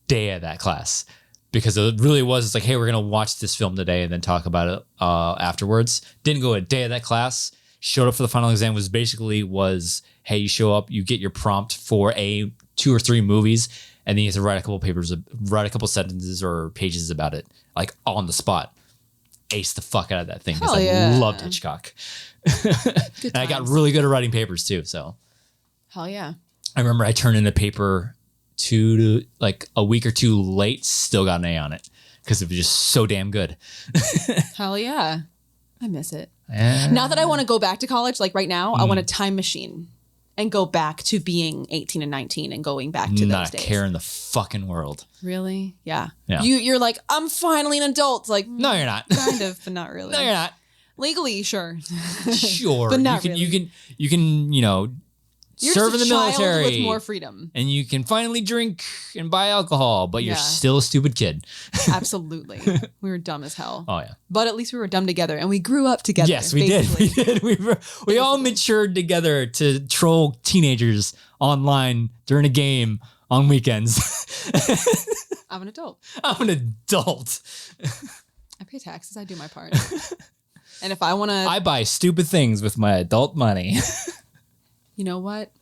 [SPEAKER 1] day of that class because it really was, it's like, hey, we're going to watch this film today and then talk about it afterwards. Didn't go a day of that class. Showed up for the final exam was, hey, you show up, you get your prompt for 2 or 3 movies, and then you have to write a couple papers, write a couple sentences or pages about it, like on the spot. Ace the fuck out of that thing because I loved Hitchcock. And I got really good at writing papers too. So,
[SPEAKER 2] hell yeah.
[SPEAKER 1] I remember I turned in a paper like a week or 2 late, still got an A on it because it was just so damn good.
[SPEAKER 2] Hell yeah. I miss it. Now that I want to go back to college, like right now, I want a time machine and go back to being 18 and 19 and going back to those days.
[SPEAKER 1] Not a care in the fucking world.
[SPEAKER 2] Really? Yeah.
[SPEAKER 1] Yeah.
[SPEAKER 2] You're like, I'm finally an adult. Like,
[SPEAKER 1] no, you're not.
[SPEAKER 2] Kind of, but not really.
[SPEAKER 1] No, you're not.
[SPEAKER 2] Legally, sure.
[SPEAKER 1] Sure.
[SPEAKER 2] But not
[SPEAKER 1] really. You can,
[SPEAKER 2] you're
[SPEAKER 1] serve in
[SPEAKER 2] just
[SPEAKER 1] the
[SPEAKER 2] a child
[SPEAKER 1] military
[SPEAKER 2] with more freedom.
[SPEAKER 1] And you can finally drink and buy alcohol, but you're still a stupid kid.
[SPEAKER 2] Absolutely. We were dumb as hell.
[SPEAKER 1] Oh, yeah.
[SPEAKER 2] But at least we were dumb together and we grew up together.
[SPEAKER 1] Yes, we did. We all matured together to troll teenagers online during a game on weekends.
[SPEAKER 2] I'm an adult.
[SPEAKER 1] I'm an adult.
[SPEAKER 2] I pay taxes. I do my part. And if I want to...
[SPEAKER 1] I buy stupid things with my adult money.
[SPEAKER 2] You know what?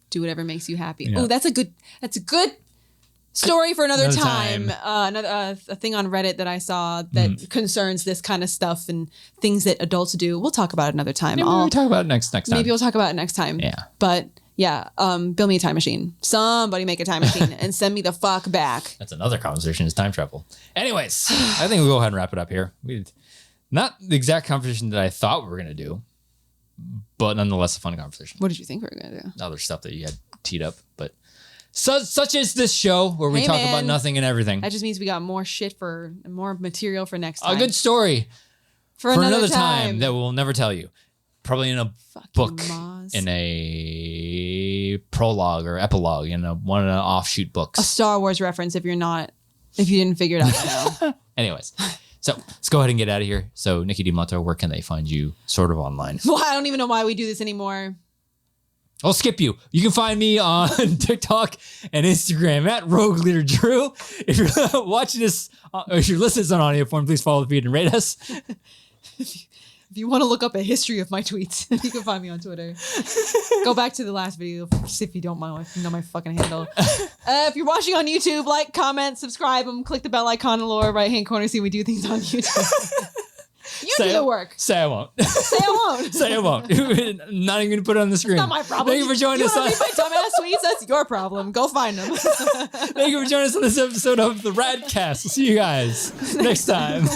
[SPEAKER 2] Do whatever makes you happy.
[SPEAKER 1] Yeah.
[SPEAKER 2] Oh, that's a good story for another time. A thing on Reddit that I saw that concerns this kind of stuff and things that adults do. We'll talk about it another time.
[SPEAKER 1] Maybe we'll talk about it next time.
[SPEAKER 2] Maybe we'll talk about it next time.
[SPEAKER 1] Yeah.
[SPEAKER 2] But yeah, build me a time machine. Somebody make a time machine and send me the fuck back.
[SPEAKER 1] That's another conversation, is time travel. Anyways, I think we'll go ahead and wrap it up here. Not the exact conversation that I thought we were going to do, but nonetheless, a fun conversation.
[SPEAKER 2] What did you think we were going to do?
[SPEAKER 1] Other stuff that you had teed up, but such is this show where we talk about nothing and everything.
[SPEAKER 2] That just means we got more material for next time.
[SPEAKER 1] A good story
[SPEAKER 2] for another
[SPEAKER 1] time that we'll never tell you. Probably in a book,
[SPEAKER 2] Maz.
[SPEAKER 1] in a prologue or epilogue, in one of the offshoot books.
[SPEAKER 2] A Star Wars reference if you didn't figure it out by now.
[SPEAKER 1] Anyways. So let's go ahead and get out of here. So Nicki DiMotto, where can they find you sort of online?
[SPEAKER 2] Well, I don't even know why we do this anymore.
[SPEAKER 1] I'll skip you. You can find me on TikTok and Instagram at Rogueleaderdrew. If you're watching this, or if you're listening to this on audio form, please follow the feed and rate us.
[SPEAKER 2] If you want to look up a history of my tweets, you can find me on Twitter. Go back to the last video if you don't mind. You know my fucking handle. If you're watching on YouTube, like, comment, subscribe, and click the bell icon in the lower right-hand corner. See we do things on YouTube. You do the work.
[SPEAKER 1] Say I won't.
[SPEAKER 2] Say I won't.
[SPEAKER 1] Say I won't. I'm not even going to put it on the screen.
[SPEAKER 2] Not my problem.
[SPEAKER 1] Thank you for joining us.
[SPEAKER 2] You want to read my dumbass tweets? That's your problem. Go find them.
[SPEAKER 1] Thank you for joining us on this episode of the RAD Cast. We'll see you guys next time.